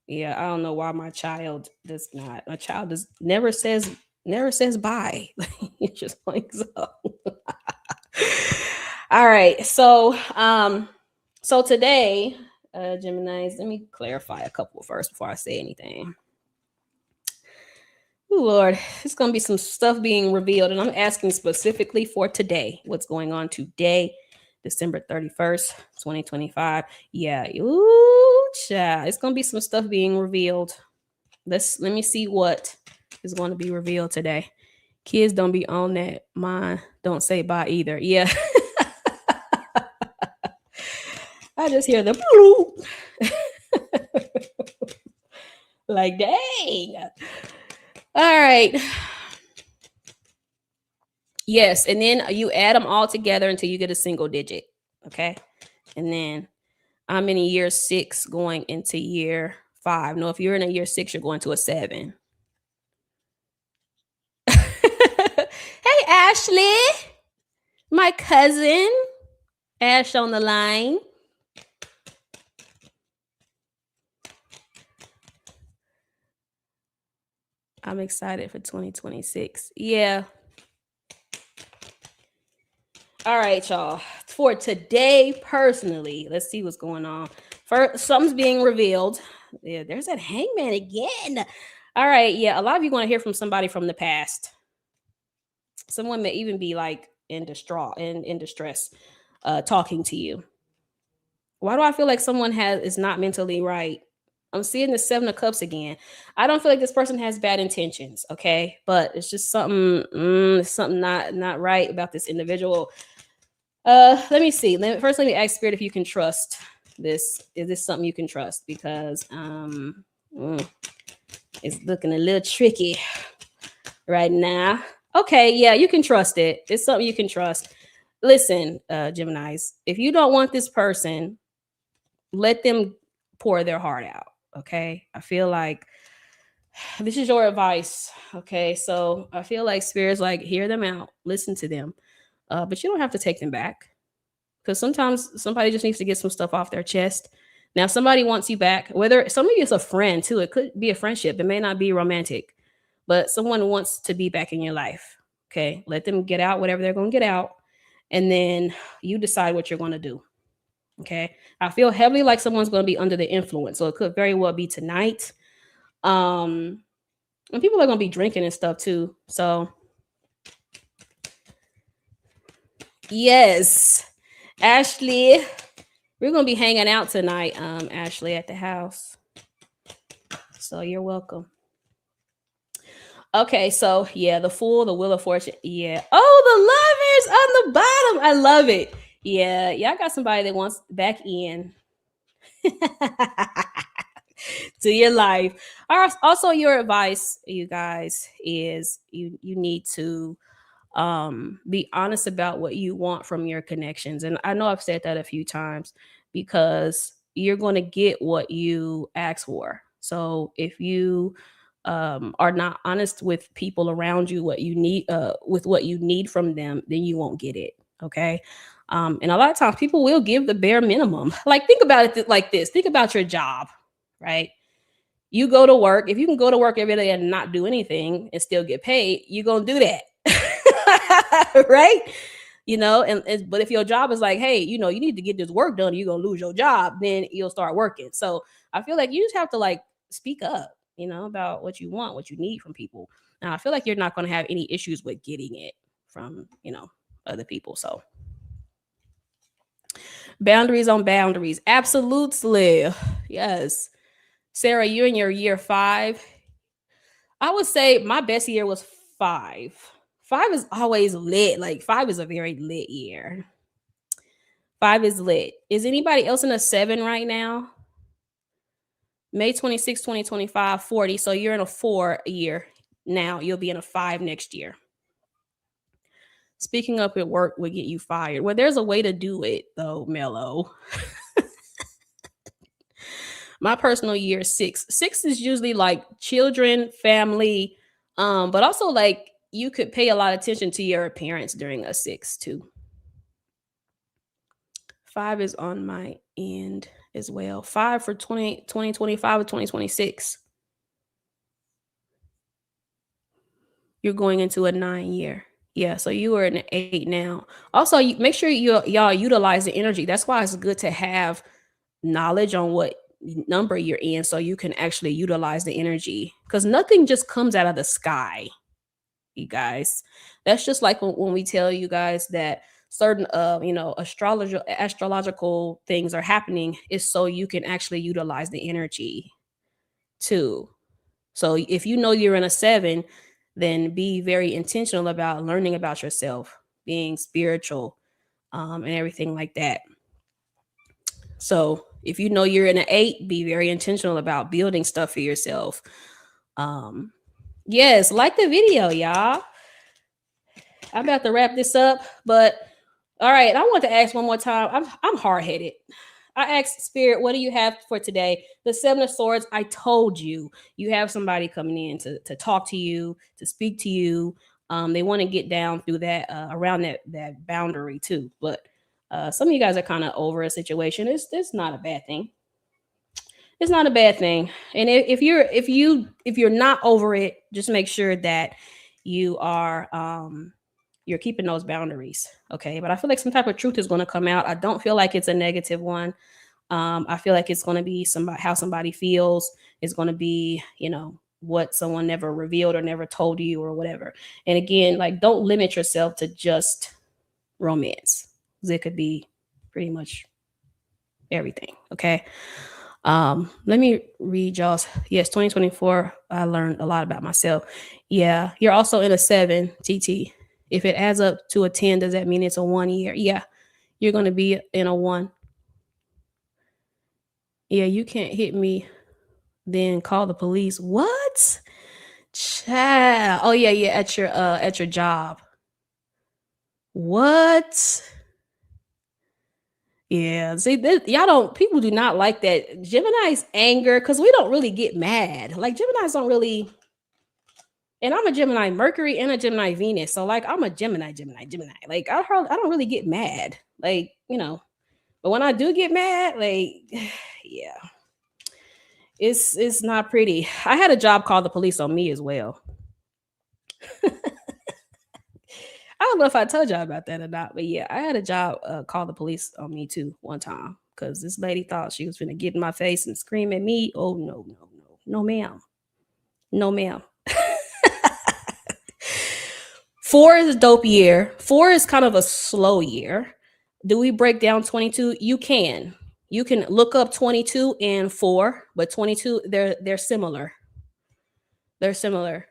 Yeah, I don't know why my child does not. My child never says bye. It just hangs up. All right. So today, Geminis, let me clarify a couple first before I say anything. Oh Lord, it's gonna be some stuff being revealed, and I'm asking specifically for today. What's going on today, December 31st, 2025? Yeah, ooh, child. It's gonna be some stuff being revealed. Let me see what is going to be revealed today. Kids don't be on that. Mine don't say bye either. Yeah. I just hear the like, dang. All right. Yes, and then you add them all together until you get a single digit. Okay. And then I'm in a year 6 going into year 5. No, if you're in a year 6, you're going to a 7. Hey, Ashley, my cousin. Ash on the line. I'm excited for 2026. Yeah. All right, y'all. For today, personally, let's see what's going on. First, something's being revealed. Yeah, there's that hangman again. All right, yeah, a lot of you want to hear from somebody from the past. Someone may even be like in distraught and in distress, talking to you. Why do I feel like someone has is not mentally right? I'm seeing the 7 of cups again. I don't feel like this person has bad intentions, okay? But it's just something not right about this individual. Let me see. First let me ask spirit if you can trust this. Is this something you can trust? Because mm, it's looking a little tricky right now. Okay, yeah, you can trust it. It's something you can trust. Listen, Geminis, if you don't want this person, let them pour their heart out. Okay. I feel like this is your advice. Okay. So I feel like spirits like hear them out, listen to them. But you don't have to take them back because sometimes somebody just needs to get some stuff off their chest. Now, somebody wants you back, whether somebody is a friend too, it could be a friendship, it may not be romantic, but someone wants to be back in your life. Okay. Let them get out whatever they're going to get out. And then you decide what you're going to do. Okay. I feel heavily like someone's going to be under the influence. So it could very well be tonight. Um, and people are going to be drinking and stuff too. So, yes, Ashley, we're going to be hanging out tonight, Ashley, at the house. So you're welcome. Okay, so yeah, the Fool, the Wheel of Fortune. Yeah. Oh, the Lovers on the bottom. I love it. Yeah, I got somebody that wants back in to your life. Also, your advice, you guys, is you need to be honest about what you want from your connections. And I know I've said that a few times because you're going to get what you ask for. So if you are not honest with people around you, what you need, with what you need from them, then you won't get it. Okay. And a lot of times people will give the bare minimum. Like, think about it like this. Think about your job, right? You go to work. If you can go to work every day and not do anything and still get paid, you're going to do that. Right? But if your job is like, hey, you need to get this work done, you're going to lose your job, then you'll start working. So I feel like you just have to like speak up, about what you want, what you need from people. Now, I feel like you're not going to have any issues with getting it from, other people. So boundaries on boundaries. Absolutely. Yes. Sarah, you're in your year 5. I would say my best year was 5. 5 is always lit. Like 5 is a very lit year. 5 is lit. Is anybody else in a 7 right now? May 26, 2025, 40. So you're in a 4 year now. You'll be in a 5 next year. Speaking up at work would get you fired. Well, there's a way to do it though, Mello. My personal year is 6. 6 is usually like children, family, but also like you could pay a lot of attention to your appearance during a 6 too. 5 is on my end as well. 5 for 2025 or 2026. You're going into a 9 year. Yeah, so you are in an 8 now. Also, make sure y'all utilize the energy. That's why it's good to have knowledge on what number you're in so you can actually utilize the energy, because nothing just comes out of the sky, you guys. That's just like when we tell you guys that certain astrological things are happening, is so you can actually utilize the energy too. So if you know you're in a 7, then be very intentional about learning about yourself, being spiritual, and everything like that. So if you know you're in an 8, be very intentional about building stuff for yourself. Yes, like the video, y'all. I'm about to wrap this up, but all right, I want to ask one more time. I'm hard-headed. I asked Spirit, what do you have for today? The 7 of Swords. I told you, you have somebody coming in to talk to you, to speak to you. They want to get down through that, around that boundary too. But some of you guys are kind of over a situation. It's not a bad thing. It's not a bad thing. And if you're not over it, just make sure that you are you're keeping those boundaries. Okay. But I feel like some type of truth is going to come out. I don't feel like it's a negative one. I feel like it's going to be how somebody feels. It's going to be, what someone never revealed or never told you or whatever. And again, like don't limit yourself to just romance. 'Cause it could be pretty much everything. Okay. Let me read y'all's. Yes, 2024. I learned a lot about myself. Yeah, you're also in a 7, TT. If it adds up to a 10, does that mean it's a 1 year? Yeah, you're gonna be in a 1. Yeah, you can't hit me, then call the police. What? Child. Oh yeah, yeah, at your job. What? Yeah, see, y'all don't. People do not like that. Gemini's anger because we don't really get mad. Like Gemini's don't really. And I'm a Gemini Mercury and a Gemini Venus, so like I'm a Gemini. Like I don't really get mad, like But when I do get mad, like yeah, it's not pretty. I had a job called the police on me as well. I don't know if I told y'all about that or not, but yeah, I had a job called the police on me too one time because this lady thought she was gonna get in my face and scream at me. Oh no, ma'am, no ma'am. 4 is a dope year. 4 is kind of a slow year. Do we break down 22? You can. You can look up 22 and 4, but 22 they're similar. They're similar.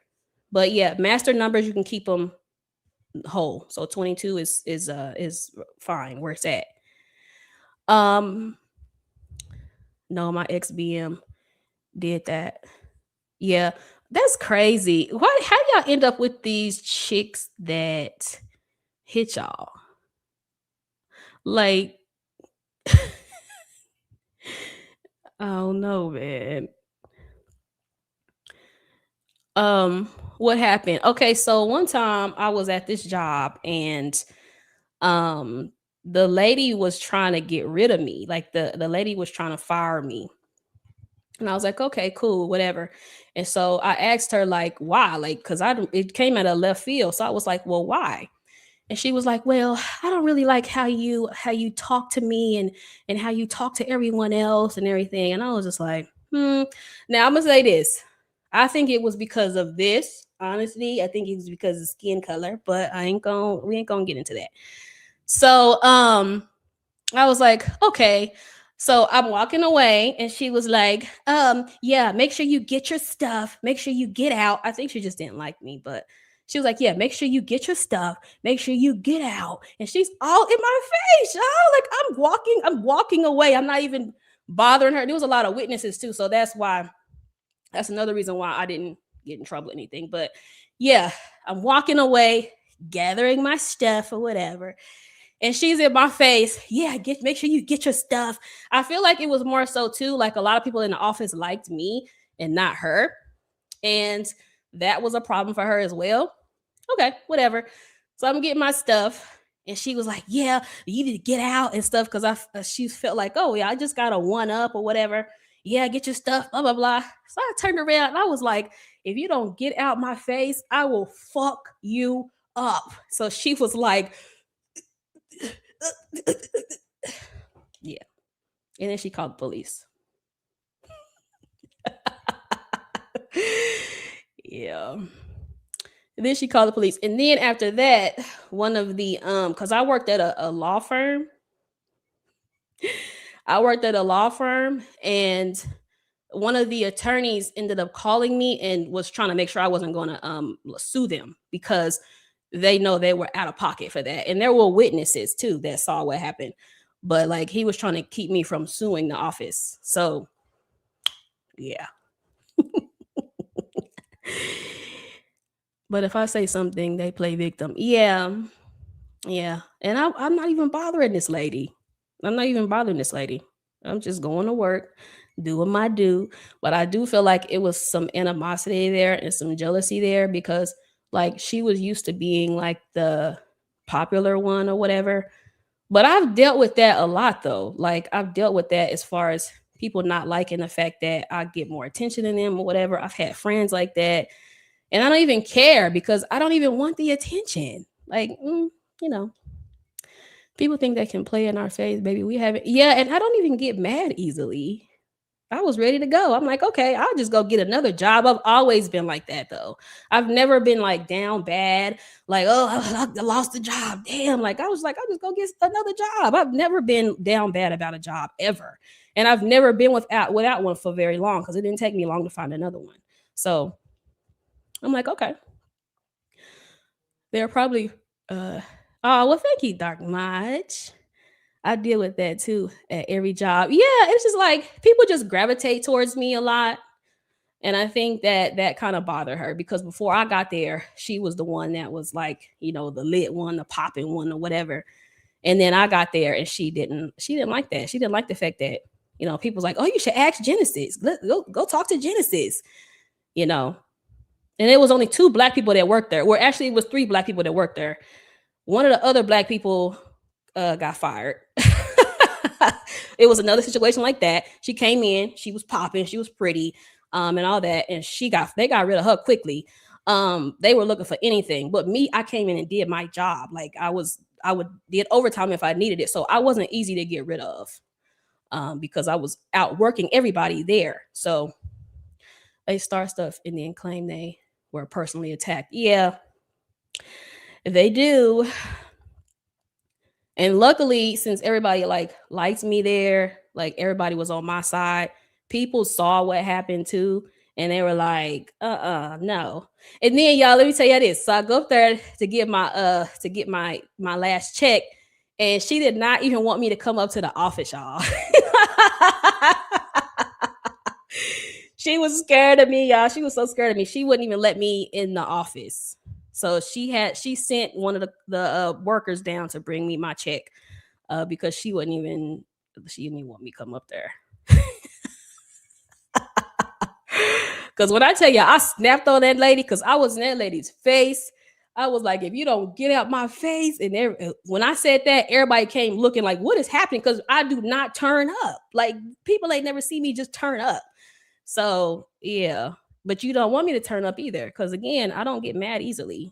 But yeah, master numbers you can keep them whole. So 22 is fine where it's at. Um no, my ex-BM did that. Yeah, that's crazy. Why how y'all end up with these chicks that hit y'all? Like oh no, man. What happened? Okay, so one time I was at this job and um the lady was trying to get rid of me. Like the lady was trying to fire me. And I was like, okay, cool, whatever. And so I asked her like why? Like cuz it came out of left field. So I was like, "Well, why?" And she was like, "Well, I don't really like how you talk to me and how you talk to everyone else and everything." And I was just like, "Hmm." Now I'm gonna say this. I think it was because of this. Honestly, I think it was because of skin color, but we ain't gonna get into that. So I was like, okay. So I'm walking away and she was like, yeah, make sure you get your stuff. Make sure you get out. I think she just didn't like me, but she was like, yeah, make sure you get your stuff. Make sure you get out. And she's all in my face. Y'all. Like I'm walking away. I'm not even bothering her. There was a lot of witnesses too. So that's another reason why I didn't get in trouble or anything. But yeah, I'm walking away, gathering my stuff or whatever and she's in my face. Yeah, make sure you get your stuff. I feel like it was more so too, like a lot of people in the office liked me and not her. And that was a problem for her as well. Okay, whatever. So I'm getting my stuff. And she was like, yeah, you need to get out and stuff. Cause she felt like, oh yeah, I just got a 1-up or whatever. Yeah, get your stuff, blah, blah, blah. So I turned around and I was like, if you don't get out my face, I will fuck you up. So she was like, yeah. And then she called the police. Yeah. And then she called the police. And then after that, one of the because I worked at a law firm. I worked at a law firm and one of the attorneys ended up calling me and was trying to make sure I wasn't going to sue them because they know they were out of pocket for that. And there were witnesses too that saw what happened. But like he was trying to keep me from suing the office. So yeah. But if I say something, they play victim. Yeah. Yeah. And I'm not even bothering this lady. I'm not even bothering this lady. I'm just going to work, doing my due. But I do feel like it was some animosity there and some jealousy there because like she was used to being like the popular one or whatever. But I've dealt with that a lot though. Like I've dealt with that as far as people not liking the fact that I get more attention than them or whatever. I've had friends like that. And I don't even care because I don't even want the attention. Like, you know, people think they can play in our face, baby. We haven't. Yeah, and I don't even get mad easily. I was ready to go. I'm like, okay, I'll just go get another job. I've always been like that though. I've never been like down bad, like, oh, I lost the job. Damn. Like I was like, I'll just go get another job. I've never been down bad about a job ever. And I've never been without one for very long because it didn't take me long to find another one. So I'm like, okay, they're probably oh well, thank you, Dark Much. I deal with that too at every job. Yeah, it's just like people just gravitate towards me a lot. And I think that that kind of bothered her because before I got there, she was the one that was like, the lit one, the popping one, or whatever. And then I got there and she didn't like that. She didn't like the fact that, people's like, oh, you should ask Genesis. Go talk to Genesis, you know. And it was only two black people that worked there. Well, actually, it was three black people that worked there. One of the other black people got fired. It was another situation like that. She came in, she was popping, she was pretty, and all that, and they got rid of her quickly. They were looking for anything, but me, I came in and did my job. Like I would did overtime if I needed it, so I wasn't easy to get rid of, because I was out working everybody there. So they start stuff and then claim they were personally attacked. Yeah, they do. And luckily, since everybody like liked me there, like everybody was on my side, people saw what happened too. And they were like, no. And then y'all, let me tell you this. So I go up there to get my last check. And she did not even want me to come up to the office, y'all. She was scared of me, y'all. She was so scared of me. She wouldn't even let me in the office. So she sent one of the workers down to bring me my check, because she didn't even want me to come up there. Because when I tell you, I snapped on that lady because I was in that lady's face. I was like, if you don't get out my face, and when I said that, everybody came looking like, what is happening? Because I do not turn up. Like people ain't never see me just turn up. So yeah, but you don't want me to turn up either, because again, I don't get mad easily.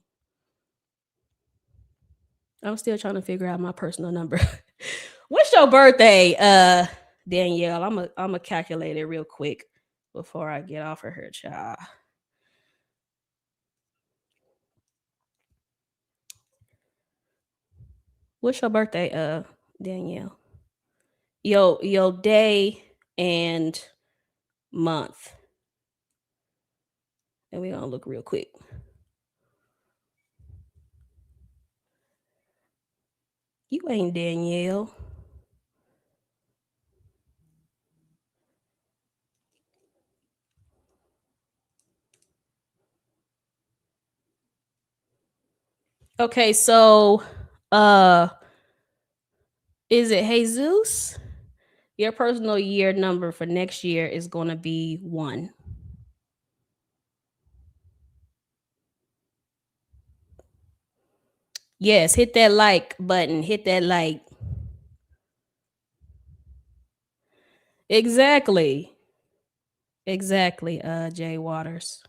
I'm still trying to figure out my personal number. What's your birthday, Danielle? I'm a calculate it real quick before I get off of her, child. What's your birthday, Danielle? Your day and month. And we're gonna look real quick. You ain't Danielle. Okay, so is it Jesus? Your personal year number for next year is gonna be 1. Yes, hit that like button. Hit that like. Exactly. Exactly, Jay Waters.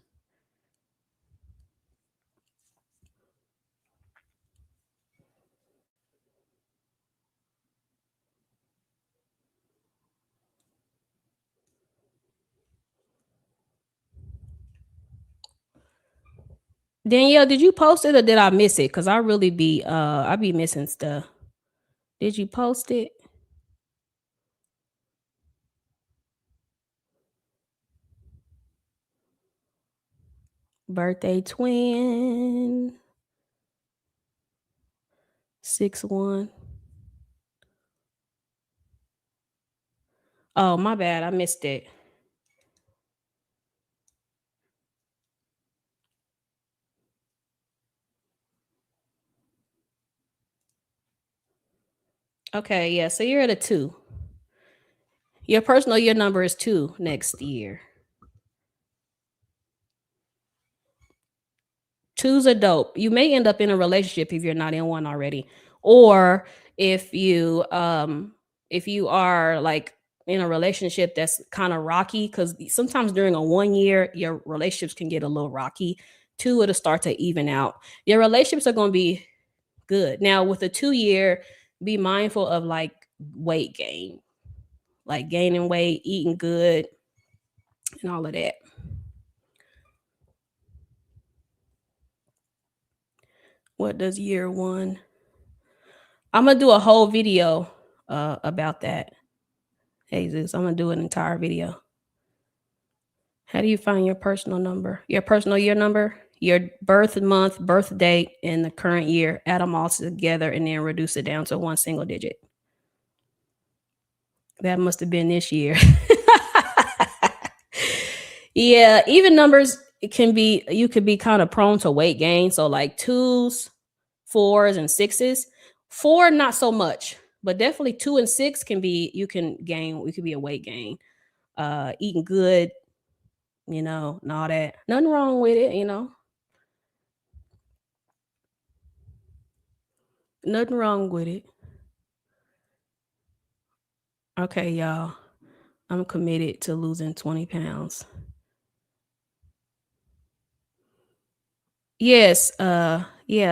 Danielle, did you post it or did I miss it? Because I be missing stuff. Did you post it? Birthday twin 6-1. Oh, my bad. I missed it. Okay, yeah. So you're at a 2. Your personal year number is 2 next year. 2s are dope. You may end up in a relationship if you're not in one already. Or if you are like in a relationship that's kind of rocky, because sometimes during a 1 year, your relationships can get a little rocky. 2, it'll start to even out. Your relationships are gonna be good. Now with a 2 year, be mindful of like weight gain, like gaining weight, eating good. and all of that. What does year one? I'm gonna do a whole video about that. Jesus, I'm gonna do an entire video. How do you find your personal number? Your personal year number, your birth month, birth date, and the current year. Add them all together and then reduce it down to one single digit. That must have been this year. Yeah, even numbers can be, you could be kind of prone to weight gain. So like twos, fours, and sixes. Four, not so much, but definitely two and six can be, you can gain, it could be a weight gain. Eating good, and all that. Nothing wrong with it. Nothing wrong with it. Okay, y'all. I'm committed to losing 20 pounds. Yes, yeah,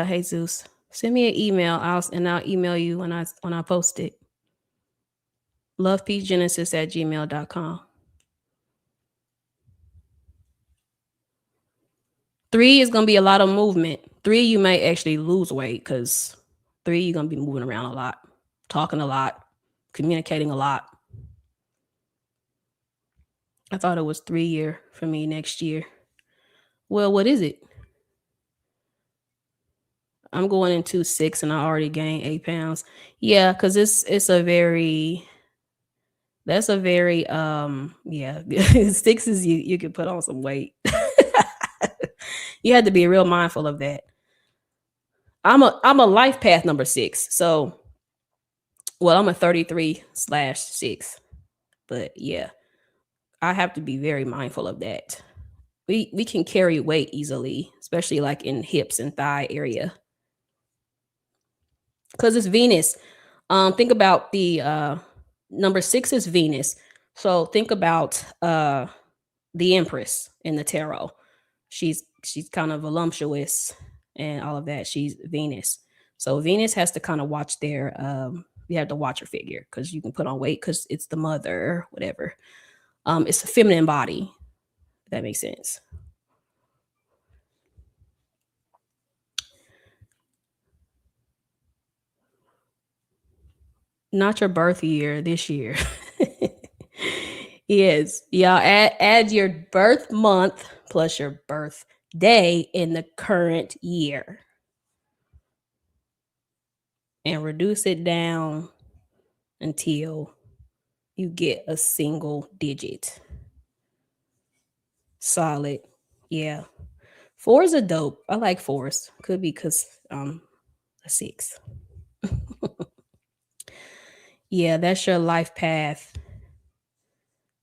Jesus. Send me an email. I'll email you when I post it. Lovepeacegenesis@gmail.com. 3 is gonna be a lot of movement. 3, you may actually lose weight because 3, you're gonna be moving around a lot, talking a lot, communicating a lot. I thought it was 3 year for me next year. Well, what is it? I'm going into 6 and I already gained 8 pounds. Yeah, because it's a very that's a very yeah. 6 is you can put on some weight. You had to be real mindful of that. I'm a life path number 6. So well, I'm a 33/6. But yeah, I have to be very mindful of that. We can carry weight easily, especially like in hips and thigh area. Because it's Venus. Think about the number 6 is Venus. So think about the Empress in the tarot. She's kind of voluptuous and all of that. She's Venus. So Venus has to kind of watch their you have to watch your figure because you can put on weight because it's the mother, whatever. It's a feminine body, if that makes sense. Not your birth year this year. Yes. Yeah. Add your birth month plus your birth day in the current year and reduce it down until you get a single digit. Solid. Yeah. Fours are dope. I like fours. Could be because a 6. Yeah, that's your life path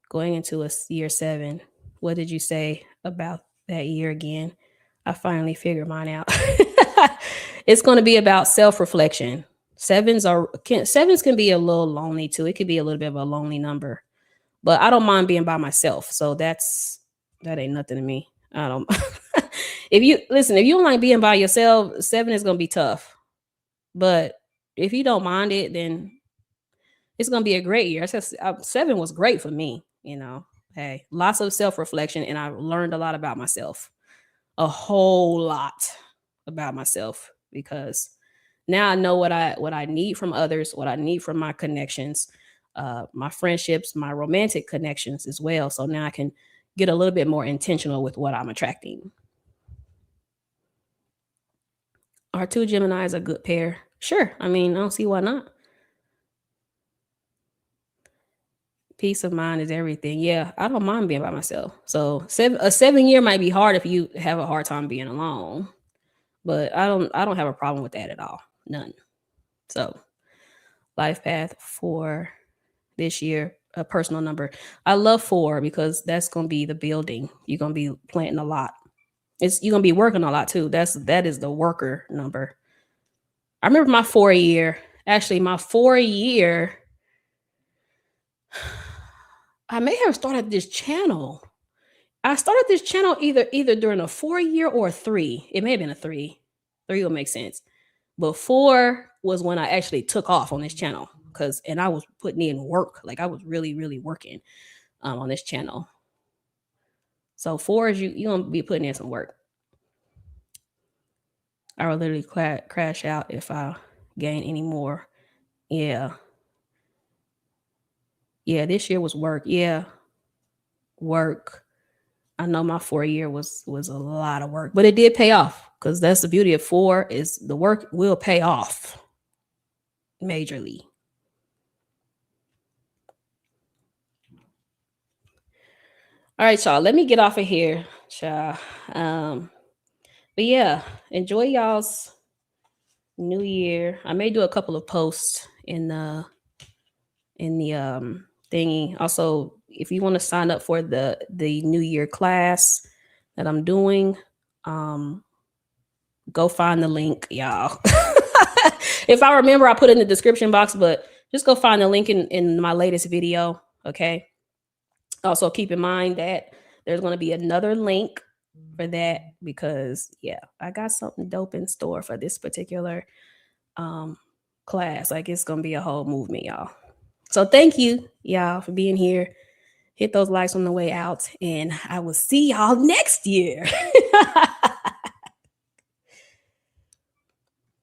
going into year 7. What did you say about that year again? I finally figured mine out. It's going to be about self-reflection. Sevens can be a little lonely too. It could be a little bit of a lonely number, but I don't mind being by myself. So that ain't nothing to me. I don't. If you don't like being by yourself, 7 is going to be tough. But if you don't mind it, then it's gonna be a great year. 7 was great for me. Hey, lots of self reflection, and I learned a lot about myself, a whole lot about myself because now I know what I need from others, what I need from my connections, my friendships, my romantic connections as well. So now I can get a little bit more intentional with what I'm attracting. Are 2 Geminis a good pair? Sure. I mean, I don't see why not. Peace of mind is everything. Yeah, I don't mind being by myself. So a 7 year might be hard if you have a hard time being alone, but I don't have a problem with that at all. None. So life path for this year, a personal number. I love 4 because that's gonna be the building. You're gonna be planting a lot. You're gonna be working a lot too. That is the worker number. I remember my 4 year. Actually, my 4 year. I may have started this channel. I started this channel either during a 4 year or a 3. It may have been a 3. 3 will make sense. But 4 was when I actually took off on this channel and I was putting in work. Like I was really, really working on this channel. So 4 is you gonna be putting in some work. I will literally crash out if I gain any more. Yeah. Yeah, this year was work. Yeah, work. I know my 4 year was a lot of work, but it did pay off because that's the beauty of 4 is the work will pay off majorly. All right, y'all. Let me get off of here, y'all. Um, but yeah, enjoy y'all's new year. I may do a couple of posts in the thingy. Also, if you want to sign up for the new year class that I'm doing, um, go find the link, y'all. If I remember, I put it in the description box, but just go find the link in my latest video. Okay. Also, keep in mind that there's going to be another link for that because, yeah, I got something dope in store for this particular um, class. Like, it's going to be a whole movement, y'all. So, thank you, y'all, for being here. Hit those likes on the way out, and I will see y'all next year.